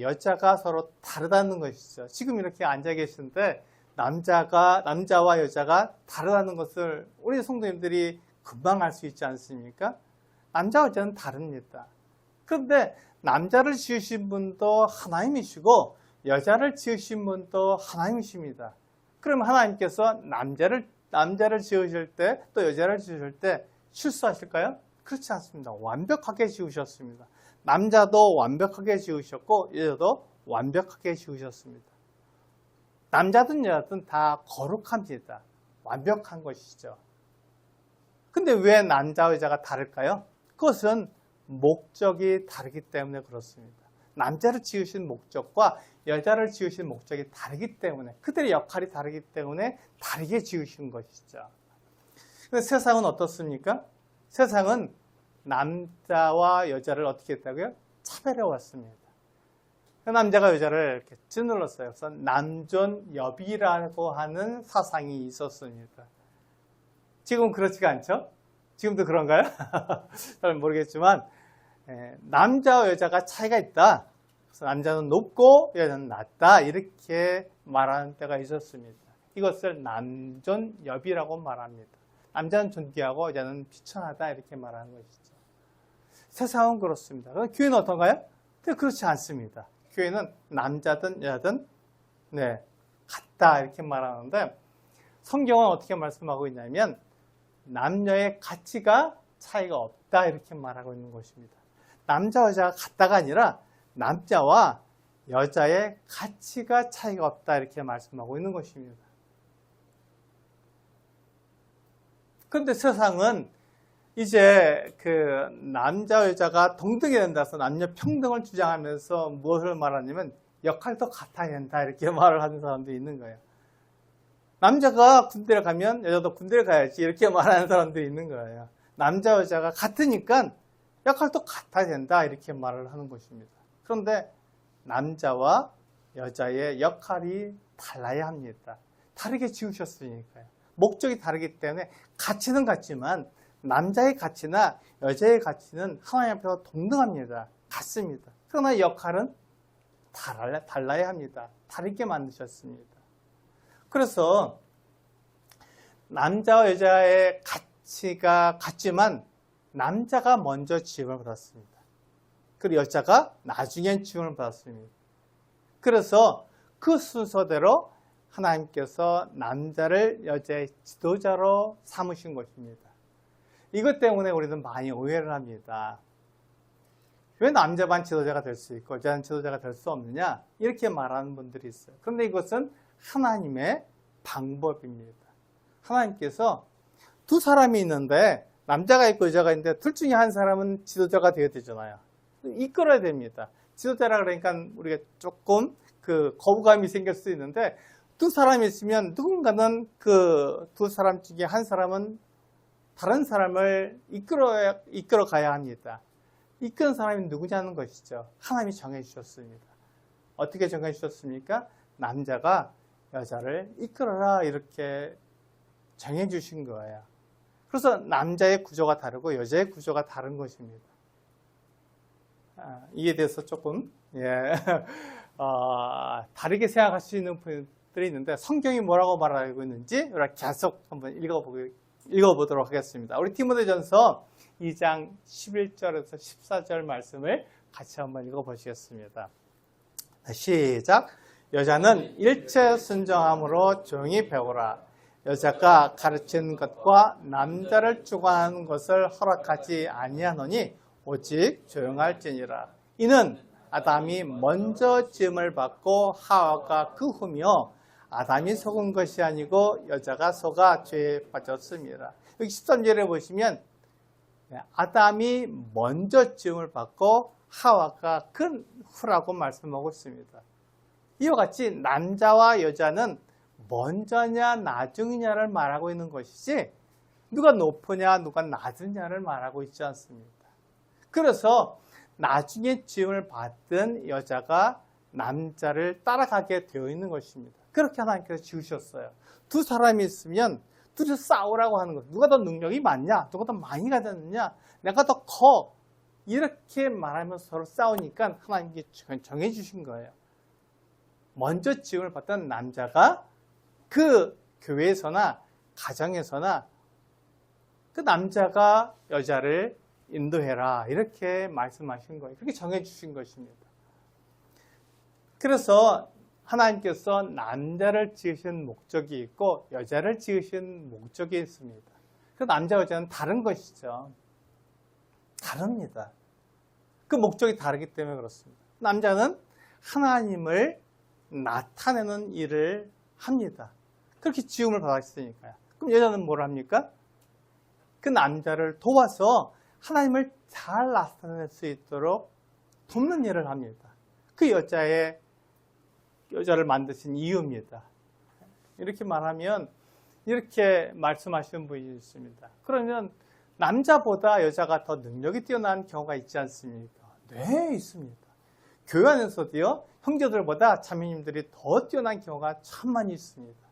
여자가 서로 다르다는 것이죠. 지금 이렇게 앉아 계시는데 남자와 여자가 다르다는 것을 우리 성도님들이 금방 알 수 있지 않습니까? 남자와 여자는 다릅니다. 그런데 남자를 지으신 분도 하나님이시고 여자를 지으신 분도 하나님이십니다. 그러면 하나님께서 남자를 지으실 때 또 여자를 지으실 때 실수하실까요? 그렇지 않습니다. 완벽하게 지으셨습니다. 남자도 완벽하게 지으셨고 여자도 완벽하게 지으셨습니다. 남자든 여자든 다 거룩합니다. 완벽한 것이죠. 근데 왜 남자와 여자가 다를까요? 그것은 목적이 다르기 때문에 그렇습니다. 남자를 지으신 목적과 여자를 지으신 목적이 다르기 때문에, 그들의 역할이 다르기 때문에 다르게 지으신 것이죠. 근데 세상은 어떻습니까? 세상은 남자와 여자를 어떻게 했다고요? 차별해 왔습니다. 남자가 여자를 이렇게 짓눌렀어요. 그래서 남존여비라고 하는 사상이 있었습니다. 지금 그렇지가 않죠? 지금도 그런가요? 잘 모르겠지만 남자와 여자가 차이가 있다. 그래서 남자는 높고 여자는 낮다. 이렇게 말하는 때가 있었습니다. 이것을 남존여비라고 말합니다. 남자는 존귀하고 여자는 비천하다 이렇게 말하는 것이죠. 세상은 그렇습니다. 그럼 교회는 어떤가요? 그렇지 않습니다. 교회는 남자든 여자든 같다 이렇게 말하는데 성경은 어떻게 말씀하고 있냐면 남녀의 가치가 차이가 없다 이렇게 말하고 있는 것입니다. 남자 여자가 같다가 아니라 남자와 여자의 가치가 차이가 없다 이렇게 말씀하고 있는 것입니다. 그런데 세상은 이제 그 남자 여자가 동등이 된다 해서 남녀 평등을 주장하면서 무엇을 말하냐면 역할도 같아야 된다 이렇게 말을 하는 사람도 있는 거예요. 남자가 군대를 가면 여자도 군대를 가야지 이렇게 말하는 사람들이 있는 거예요. 남자 여자가 같으니까 역할도 같아야 된다 이렇게 말을 하는 것입니다. 그런데 남자와 여자의 역할이 달라야 합니다. 다르게 지으셨으니까요. 목적이 다르기 때문에 가치는 같지만 남자의 가치나 여자의 가치는 하나님 앞에서 동등합니다. 같습니다. 그러나 역할은 달라야 합니다. 다르게 만드셨습니다. 그래서 남자와 여자의 가치가 같지만 남자가 먼저 지음을 받았습니다. 그리고 여자가 나중에 지음을 받았습니다. 그래서 그 순서대로 하나님께서 남자를 여자의 지도자로 삼으신 것입니다. 이것 때문에 우리는 많이 오해를 합니다. 왜 남자만 지도자가 될 수 있고 여자는 지도자가 될 수 없느냐 이렇게 말하는 분들이 있어요. 그런데 이것은 하나님의 방법입니다. 하나님께서 두 사람이 있는데 남자가 있고 여자가 있는데 둘 중에 한 사람은 지도자가 되어야 되잖아요. 이끌어야 됩니다. 지도자라 그러니까 우리가 조금 그 거부감이 생길 수 있는데 두 사람이 있으면 누군가는 그 두 사람 중에 한 사람은 다른 사람을 이끌어 가야 합니다. 이끄는 사람이 누구냐는 것이죠. 하나님이 정해 주셨습니다. 어떻게 정해 주셨습니까? 남자가 여자를 이끌어라 이렇게 정해 주신 거예요. 그래서 남자의 구조가 다르고 여자의 구조가 다른 것입니다. 이에 대해서 조금 다르게 생각할 수 있는 분들이 있는데 성경이 뭐라고 말하고 있는지 계속 한번 읽어보도록 하겠습니다. 우리 디모데전서 2장 11절에서 14절 말씀을 같이 한번 읽어보시겠습니다. 시작. 여자는 일체 순정함으로 조용히 배우라. 여자가 가르치는 것과 남자를 주관하는 것을 허락하지 아니하노니 오직 조용할지니라. 이는 아담이 먼저 지음을 받고 하와가 그 후며 아담이 속은 것이 아니고 여자가 속아 죄에 빠졌습니다. 여기 13절에 보시면 아담이 먼저 지음을 받고 하와가 그 후라고 말씀하고 있습니다. 이와 같이 남자와 여자는 먼저냐 나중이냐를 말하고 있는 것이지 누가 높으냐 누가 낮으냐를 말하고 있지 않습니다. 그래서 나중에 지음을 받은 여자가 남자를 따라가게 되어 있는 것입니다. 그렇게 하나님께서 지으셨어요. 두 사람이 있으면 둘이 싸우라고 하는 것. 누가 더 능력이 많냐? 누가 더 많이 가졌느냐? 내가 더 커. 이렇게 말하면서 서로 싸우니까 하나님께 정해 주신 거예요. 먼저 지음을 받던 남자가 그 교회에서나 가정에서나 그 남자가 여자를 인도해라 이렇게 말씀하신 거예요. 그렇게 정해 주신 것입니다. 그래서 하나님께서 남자를 지으신 목적이 있고 여자를 지으신 목적이 있습니다. 그 남자 여자는 다른 것이죠. 다릅니다. 그 목적이 다르기 때문에 그렇습니다. 남자는 하나님을 나타내는 일을 합니다. 그렇게 지음을 받았으니까요. 그럼 여자는 뭘 합니까? 그 남자를 도와서 하나님을 잘 나타낼 수 있도록 돕는 일을 합니다. 그 여자를 만드신 이유입니다. 이렇게 말하면 이렇게 말씀하시는 분이 있습니다. 그러면 남자보다 여자가 더 능력이 뛰어난 경우가 있지 않습니까? 네, 있습니다. 교회 안에서도요, 형제들보다 자매님들이 더 뛰어난 경우가 참 많이 있습니다.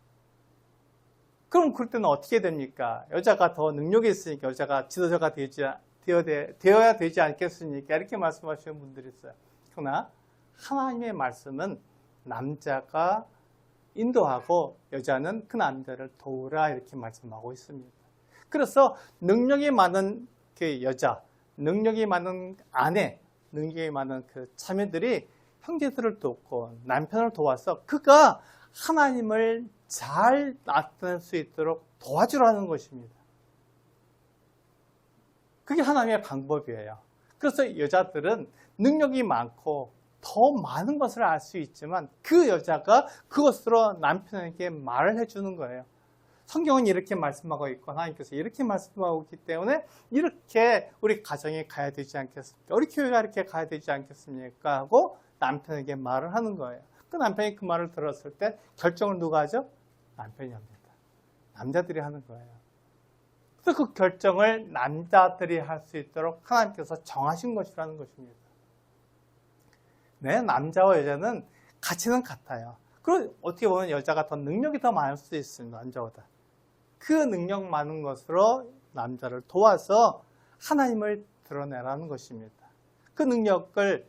그럼 그럴 때는 어떻게 됩니까? 여자가 더 능력이 있으니까 여자가 지도자가 되어야 되지 않겠습니까? 이렇게 말씀하시는 분들이 있어요. 그러나 하나님의 말씀은 남자가 인도하고 여자는 그 남자를 도우라 이렇게 말씀하고 있습니다. 그래서 능력이 많은 그 여자, 능력이 많은 아내, 능력이 많은 그 자매들이 형제들을 돕고 남편을 도와서 그가 하나님을 잘 나타낼 수 있도록 도와주라는 것입니다. 그게 하나님의 방법이에요. 그래서 여자들은 능력이 많고 더 많은 것을 알 수 있지만 그 여자가 그것으로 남편에게 말을 해주는 거예요. 성경은 이렇게 말씀하고 있고 하나님께서 이렇게 말씀하고 있기 때문에 이렇게 우리 가정에 가야 되지 않겠습니까? 우리 교회가 이렇게 가야 되지 않겠습니까? 하고 남편에게 말을 하는 거예요. 그 남편이 그 말을 들었을 때 결정을 누가 하죠? 남편이 합니다. 남자들이 하는 거예요. 그래서 그 결정을 남자들이 할 수 있도록 하나님께서 정하신 것이라는 것입니다. 네, 남자와 여자는 가치는 같아요. 그리고 어떻게 보면 여자가 더 능력이 더 많을 수도 있습니다. 남자보다. 그 능력 많은 것으로 남자를 도와서 하나님을 드러내라는 것입니다. 그 능력을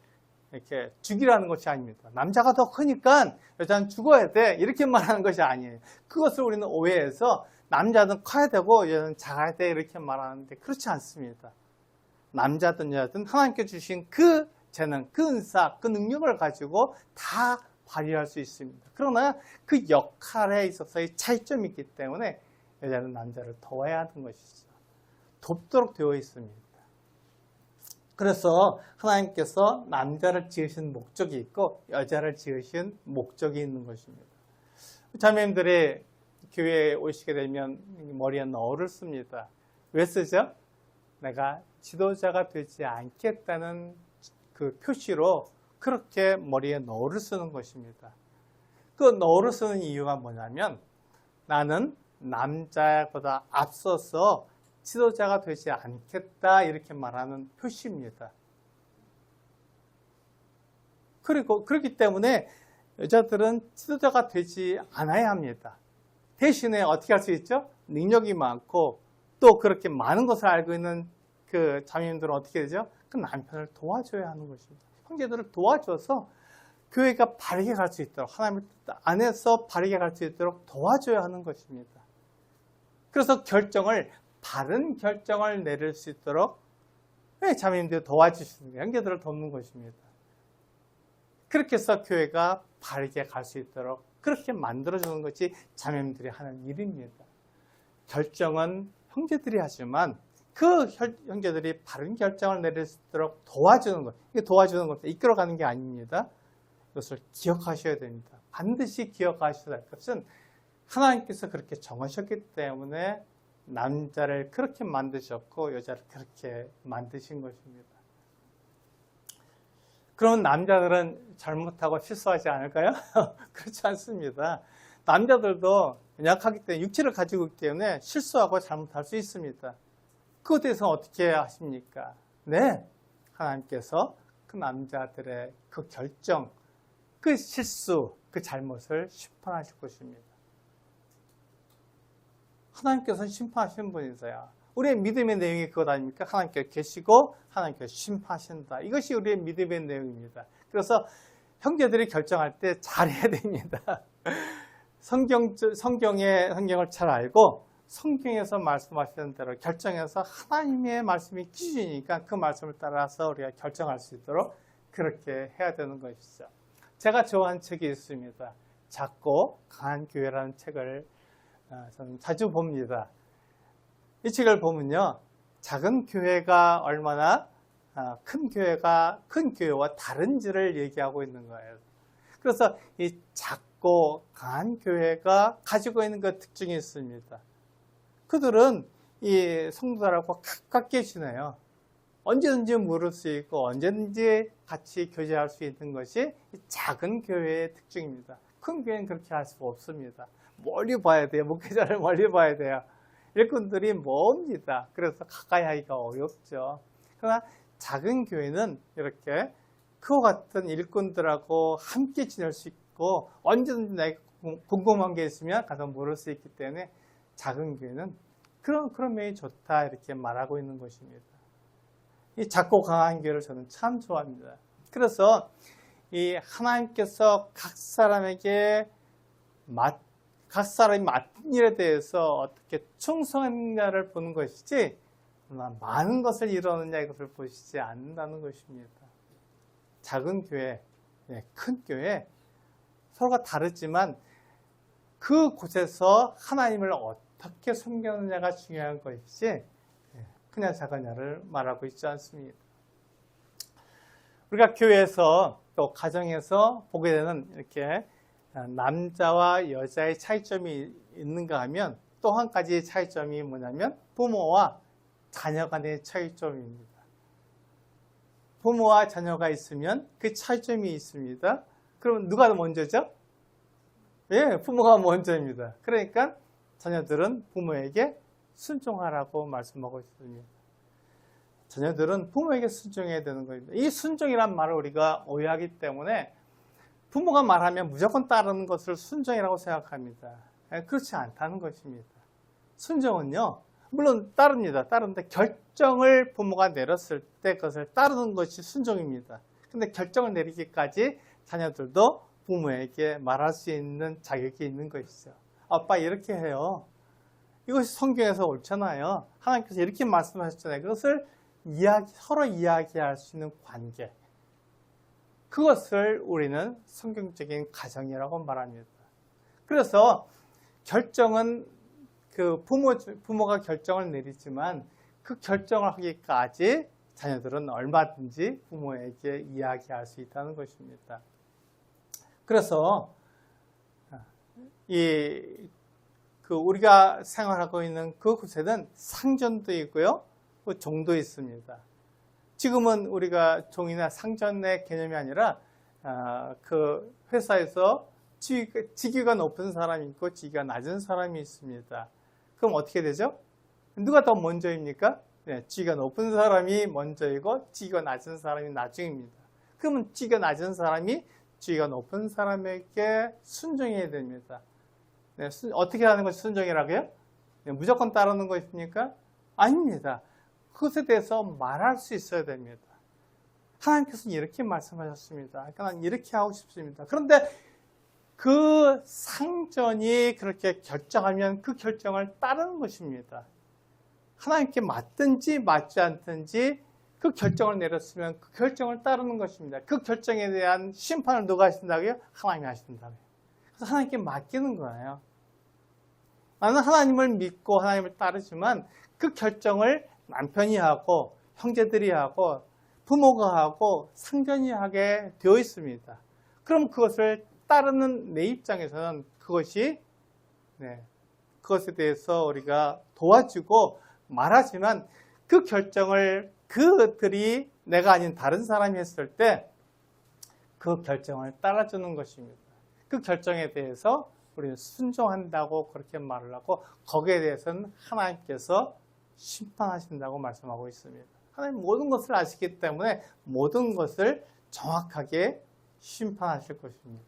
이렇게 죽이라는 것이 아닙니다. 남자가 더 크니까 여자는 죽어야 돼. 이렇게 말하는 것이 아니에요. 그것을 우리는 오해해서 남자는 커야 되고 여자는 작아야 돼. 이렇게 말하는데 그렇지 않습니다. 남자든 여자든 하나님께 주신 그 재능, 그 은사, 그 능력을 가지고 다 발휘할 수 있습니다. 그러나 그 역할에 있어서의 차이점이 있기 때문에 여자는 남자를 도와야 하는 것이죠. 돕도록 되어 있습니다. 그래서 하나님께서 남자를 지으신 목적이 있고 여자를 지으신 목적이 있는 것입니다. 자매님들이 교회에 오시게 되면 머리에 너를 씁니다. 왜 쓰죠? 내가 지도자가 되지 않겠다는 그 표시로 그렇게 머리에 너를 쓰는 것입니다. 그 너를 쓰는 이유가 뭐냐면 나는 남자보다 앞서서 지도자가 되지 않겠다 이렇게 말하는 표시입니다. 그리고 그렇기 때문에 여자들은 지도자가 되지 않아야 합니다. 대신에 어떻게 할 수 있죠? 능력이 많고 또 그렇게 많은 것을 알고 있는 그 자매님들은 어떻게 되죠? 그 남편을 도와줘야 하는 것입니다. 형제들을 도와줘서 교회가 바르게 갈 수 있도록 하나님의 뜻 안에서 바르게 갈 수 있도록 도와줘야 하는 것입니다. 그래서 바른 결정을 내릴 수 있도록 자매님들이 도와주시는 거예요. 형제들을 돕는 것입니다. 그렇게 해서 교회가 바르게 갈 수 있도록 그렇게 만들어주는 것이 자매님들이 하는 일입니다. 결정은 형제들이 하지만 그 형제들이 바른 결정을 내릴 수 있도록 도와주는 것, 이게 도와주는 것도 이끌어가는 게 아닙니다. 이것을 기억하셔야 됩니다. 반드시 기억하셔야 할 것은 하나님께서 그렇게 정하셨기 때문에 남자를 그렇게 만드셨고 여자를 그렇게 만드신 것입니다. 그럼 남자들은 잘못하고 실수하지 않을까요? 그렇지 않습니다. 남자들도 연약하기 때문에 육체를 가지고 있기 때문에 실수하고 잘못할 수 있습니다. 그것에 대해서 어떻게 하십니까? 네, 하나님께서 그 남자들의 그 결정, 그 실수, 그 잘못을 심판하실 것입니다. 하나님께서는 심판하시는 분이세요. 우리의 믿음의 내용이 그것 아닙니까? 하나님께서 계시고 하나님께서 심판하신다. 이것이 우리의 믿음의 내용입니다. 그래서 형제들이 결정할 때 잘해야 됩니다. 성경을 잘 알고 성경에서 말씀하시는 대로 결정해서 하나님의 말씀이 기준이니까 그 말씀을 따라서 우리가 결정할 수 있도록 그렇게 해야 되는 것이죠. 제가 좋아하는 책이 있습니다. 작고 강한 교회라는 책을 저는 자주 봅니다. 이 책을 보면요, 작은 교회가 얼마나 큰 교회와 다른지를 얘기하고 있는 거예요. 그래서 이 작고 강한 교회가 가지고 있는 그 특징이 있습니다. 그들은 이 성도들하고 가깝게 지내요. 언제든지 물을 수 있고 언제든지 같이 교제할 수 있는 것이 이 작은 교회의 특징입니다. 큰 교회는 그렇게 할 수가 없습니다. 멀리 봐야 돼요. 목회자를 멀리 봐야 돼요. 일꾼들이 멉니다. 그래서 가까이 하기가 어렵죠. 그러나 작은 교회는 이렇게 그와 같은 일꾼들하고 함께 지낼 수 있고 언제든지 내가 궁금한 게 있으면 가서 물을 수 있기 때문에 작은 교회는 그런 면이 좋다 이렇게 말하고 있는 것입니다. 이 작고 강한 교회를 저는 참 좋아합니다. 그래서 이 하나님께서 각 사람이 맡은 일에 대해서 어떻게 충성했느냐를 보는 것이지 많은 것을 이루느냐 이것을 보시지 않는다는 것입니다. 작은 교회, 큰 교회 서로가 다르지만 그 곳에서 하나님을 어떻게 섬기느냐가 중요한 것이지 크냐 작으냐를 말하고 있지 않습니다. 우리가 교회에서 또 가정에서 보게 되는 이렇게 남자와 여자의 차이점이 있는가 하면 또 한 가지 차이점이 뭐냐면 부모와 자녀 간의 차이점입니다. 부모와 자녀가 있으면 그 차이점이 있습니다. 그럼 누가 먼저죠? 예, 부모가 먼저입니다. 그러니까 자녀들은 부모에게 순종하라고 말씀하고 있습니다. 자녀들은 부모에게 순종해야 되는 겁니다. 이 순종이란 말을 우리가 오해하기 때문에 부모가 말하면 무조건 따르는 것을 순종이라고 생각합니다. 그렇지 않다는 것입니다. 순종은요, 물론 따릅니다. 따르는데 결정을 부모가 내렸을 때 그것을 따르는 것이 순종입니다. 근데 결정을 내리기까지 자녀들도 부모에게 말할 수 있는 자격이 있는 것이죠. 아빠 이렇게 해요. 이것이 성경에서 옳잖아요. 하나님께서 이렇게 말씀하셨잖아요. 그것을 서로 이야기할 수 있는 관계. 그것을 우리는 성경적인 가정이라고 말합니다. 그래서 결정은 부모가 결정을 내리지만 그 결정을 하기까지 자녀들은 얼마든지 부모에게 이야기할 수 있다는 것입니다. 그래서 우리가 생활하고 있는 그곳에는 상전도 있고요, 종도 있습니다. 지금은 우리가 종이나 상전의 개념이 아니라 그 회사에서 직위가 높은 사람이 있고 직위가 낮은 사람이 있습니다. 그럼 어떻게 되죠? 누가 더 먼저입니까? 네, 직위가 높은 사람이 먼저이고 직위가 낮은 사람이 나중입니다. 그러면 직위가 낮은 사람이 직위가 높은 사람에게 순종해야 됩니다. 네, 어떻게 하는 것이 순종이라고요? 네, 무조건 따르는 것입니까? 아닙니다. 그것에 대해서 말할 수 있어야 됩니다. 하나님께서는 이렇게 말씀하셨습니다. 그러니까 난 이렇게 하고 싶습니다. 그런데 그 상전이 그렇게 결정하면 그 결정을 따르는 것입니다. 하나님께 맞든지 맞지 않든지 그 결정을 내렸으면 그 결정을 따르는 것입니다. 그 결정에 대한 심판을 누가 하신다고요? 하나님이 하신다고요. 그래서 하나님께 맡기는 거예요. 나는 하나님을 믿고 하나님을 따르지만 그 결정을 남편이 하고 형제들이 하고 부모가 하고 상전이 하게 되어 있습니다. 그럼 그것을 따르는 내 입장에서는 그것에 대해서 우리가 도와주고 말하지만 그 결정을 그들이 내가 아닌 다른 사람이 했을 때 그 결정을 따라주는 것입니다. 그 결정에 대해서 우리는 순종한다고 그렇게 말을 하고 거기에 대해서는 하나님께서 심판하신다고 말씀하고 있습니다. 하나님 모든 것을 아시기 때문에 모든 것을 정확하게 심판하실 것입니다.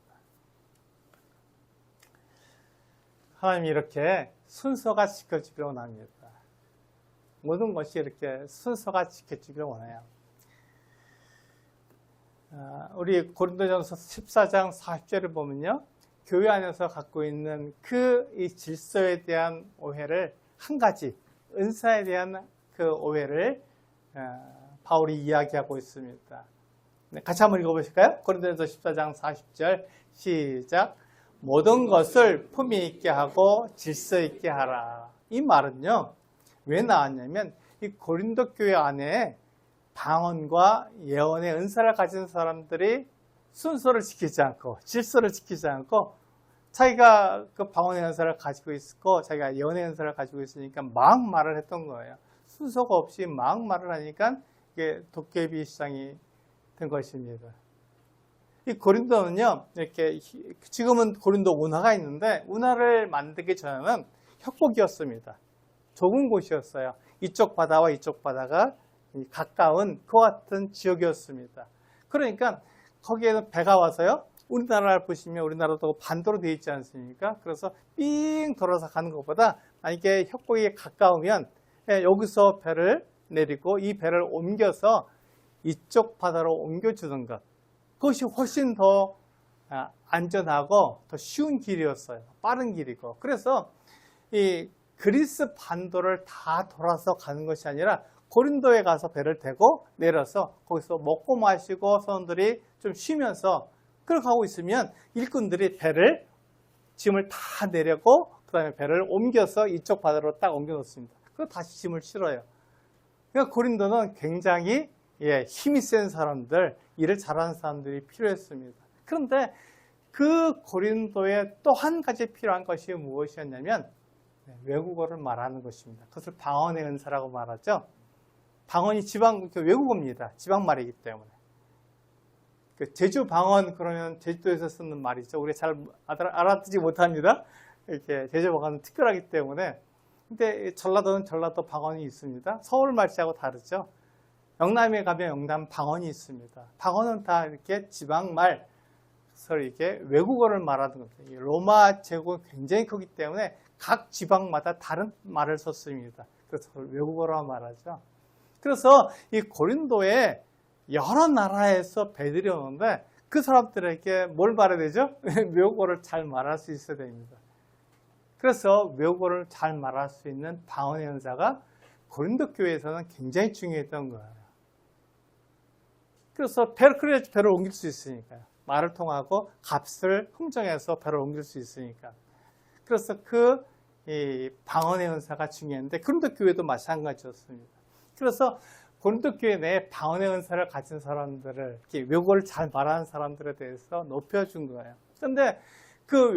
하나님이 이렇게 순서가 지켜지기를 원합니다. 모든 것이 이렇게 순서가 지켜지기를 원해요. 우리 고린도전서 14장 40절을 보면요, 교회 안에서 갖고 있는 이 질서에 대한 오해를 한 가지, 은사에 대한 그 오해를 바울이 이야기하고 있습니다. 같이 한번 읽어보실까요? 고린도전서 14장 40절 시작. 모든 것을 품위 있게 하고 질서 있게 하라. 이 말은요, 왜 나왔냐면 이 고린도 교회 안에 방언과 예언의 은사를 가진 사람들이 순서를 지키지 않고 질서를 지키지 않고 자기가 그 방언의 은사를 가지고 있고 자기가 예언의 은사를 가지고 있으니까 막 말을 했던 거예요. 순서가 없이 막 말을 하니까 이게 도깨비 시장이 된 것입니다. 이 고린도는요, 이렇게 지금은 고린도 운하가 있는데 운하를 만들기 전에는 협곡이었습니다. 좁은 곳이었어요. 이쪽 바다와 이쪽 바다가 가까운 그와 같은 지역이었습니다. 그러니까 거기에는 배가 와서요, 우리나라를 보시면 우리나라도 반도로 되어 있지 않습니까? 그래서 삥 돌아서 가는 것보다 만약에 협곡에 가까우면 여기서 배를 내리고 이 배를 옮겨서 이쪽 바다로 옮겨주는 것, 그것이 훨씬 더 안전하고 더 쉬운 길이었어요. 빠른 길이고. 그래서 이 그리스 반도를 다 돌아서 가는 것이 아니라 고린도에 가서 배를 대고 내려서 거기서 먹고 마시고 사람들이 좀 쉬면서 그렇게 가고 있으면 일꾼들이 짐을 다 내려고 그 다음에 배를 옮겨서 이쪽 바다로 딱 옮겨 놓습니다. 그리고 다시 짐을 실어요. 그러니까 고린도는 굉장히 힘이 센 사람들, 일을 잘하는 사람들이 필요했습니다. 그런데 그 고린도에 또 한 가지 필요한 것이 무엇이었냐면 외국어를 말하는 것입니다. 그것을 방언의 은사라고 말하죠. 방언이 외국어입니다. 지방말이기 때문에. 제주 방언 그러면 제주도에서 쓰는 말이죠. 우리 잘 알아듣지 못합니다. 이렇게 제주 방언은 특별하기 때문에. 근데 전라도는 전라도 방언이 있습니다. 서울 말씨하고 다르죠. 영남에 가면 영남 방언이 있습니다. 방언은 다 이렇게 지방말, 그래서 이게 외국어를 말하는 겁니다. 로마 제국은 굉장히 크기 때문에 각 지방마다 다른 말을 썼습니다. 그래서 외국어로 말하죠. 그래서 이 고린도에 여러 나라에서 배들이 오는데 그 사람들에게 뭘 말해야 되죠? 외국어를 잘 말할 수 있어야 됩니다. 그래서 외국어를 잘 말할 수 있는 방언의 은사가 고린도 교회에서는 굉장히 중요했던 거예요. 그래서 배를 옮길 수 있으니까요. 말을 통하고 값을 흥정해서 배를 옮길 수 있으니까. 그래서 이 방언의 은사가 중요한데 고린도 교회도 마찬가지였습니다. 그래서 고린도 교회 내에 방언의 은사를 가진 사람들을, 이렇게 외국어를 잘 말하는 사람들에 대해서 높여준 거예요. 그런데 그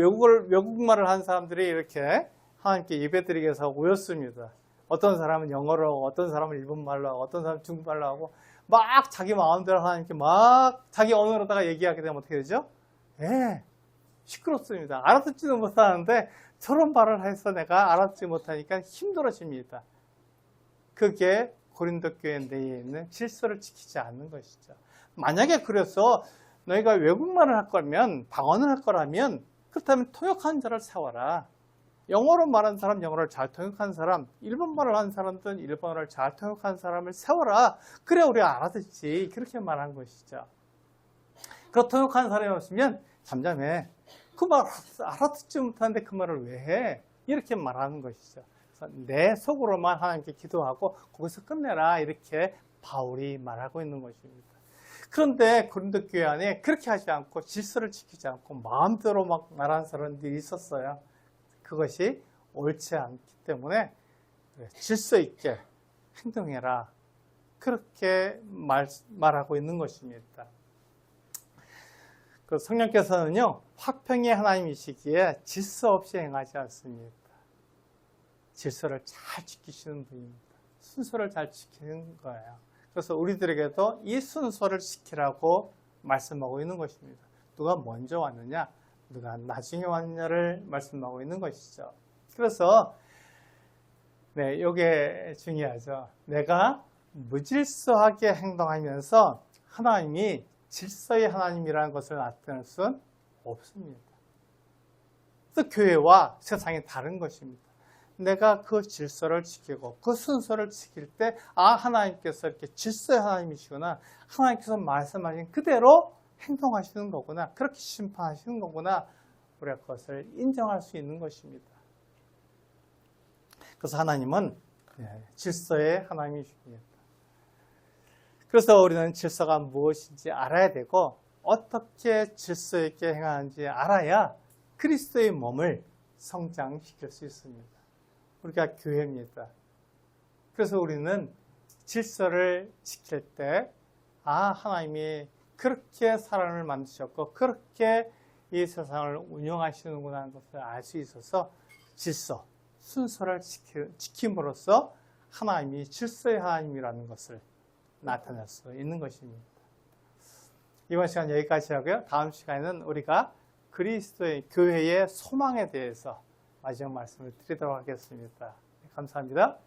외국말을 하는 사람들이 이렇게 하나님께 예배드리기 위해서 모였습니다. 어떤 사람은 영어로 하고, 어떤 사람은 일본말로 하고, 어떤 사람은 중국말로 하고, 막 자기 마음대로 하나님께 막 자기 언어로다가 얘기하게 되면 어떻게 되죠? 시끄럽습니다. 알아듣지도 못하는데 저런 말을 해서 내가 알아듣지 못하니까 힘들어집니다. 그게 고린도 교회 내에 있는 질서를 지키지 않는 것이죠. 만약에 그래서 너희가 외국말을 할 거면, 방언을 할 거라면, 그렇다면 통역하는 자를 세워라. 영어로 말하는 사람, 영어를 잘 통역하는 사람, 일본말을 하는 사람들은 일본어를 잘 통역하는 사람을 세워라. 그래 우리가 알아듣지. 그렇게 말한 것이죠. 그 통역하는 사람이 없으면 잠잠해. 그 말 알아듣지 못하는데 그 말을 왜 해? 이렇게 말하는 것이죠. 그래서 내 속으로만 하나님께 기도하고 거기서 끝내라. 이렇게 바울이 말하고 있는 것입니다. 그런데 고린도 교회 안에 그렇게 하지 않고 질서를 지키지 않고 마음대로 막 말하는 사람들이 있었어요. 그것이 옳지 않기 때문에 질서 있게 행동해라. 그렇게 말하고 있는 것입니다. 그 성령께서는요, 화평의 하나님이시기에 질서 없이 행하지 않습니다. 질서를 잘 지키시는 분입니다. 순서를 잘 지키는 거예요. 그래서 우리들에게도 이 순서를 지키라고 말씀하고 있는 것입니다. 누가 먼저 왔느냐, 누가 나중에 왔느냐를 말씀하고 있는 것이죠. 그래서 이게 중요하죠. 내가 무질서하게 행동하면서 하나님이 질서의 하나님이라는 것을 나타낼 수는 없습니다. 그래서 교회와 세상이 다른 것입니다. 내가 그 질서를 지키고 그 순서를 지킬 때 하나님께서 이렇게 질서의 하나님이시구나, 하나님께서 말씀하신 그대로 행동하시는 거구나, 그렇게 심판하시는 거구나, 우리가 그것을 인정할 수 있는 것입니다. 그래서 하나님은 질서의 하나님이십니다. 그래서 우리는 질서가 무엇인지 알아야 되고 어떻게 질서 있게 행하는지 알아야 그리스도의 몸을 성장시킬 수 있습니다. 우리가 교회입니다. 그래서 우리는 질서를 지킬 때 하나님이 그렇게 사람을 만드셨고 그렇게 이 세상을 운영하시는구나 하는 것을 알 수 있어서 질서, 순서를 지킴으로써 하나님이 질서의 하나님이라는 것을 나타낼 수 있는 것입니다. 이번 시간 여기까지 하고요. 다음 시간에는 우리가 그리스도의 교회의 소망에 대해서 마지막 말씀을 드리도록 하겠습니다. 감사합니다.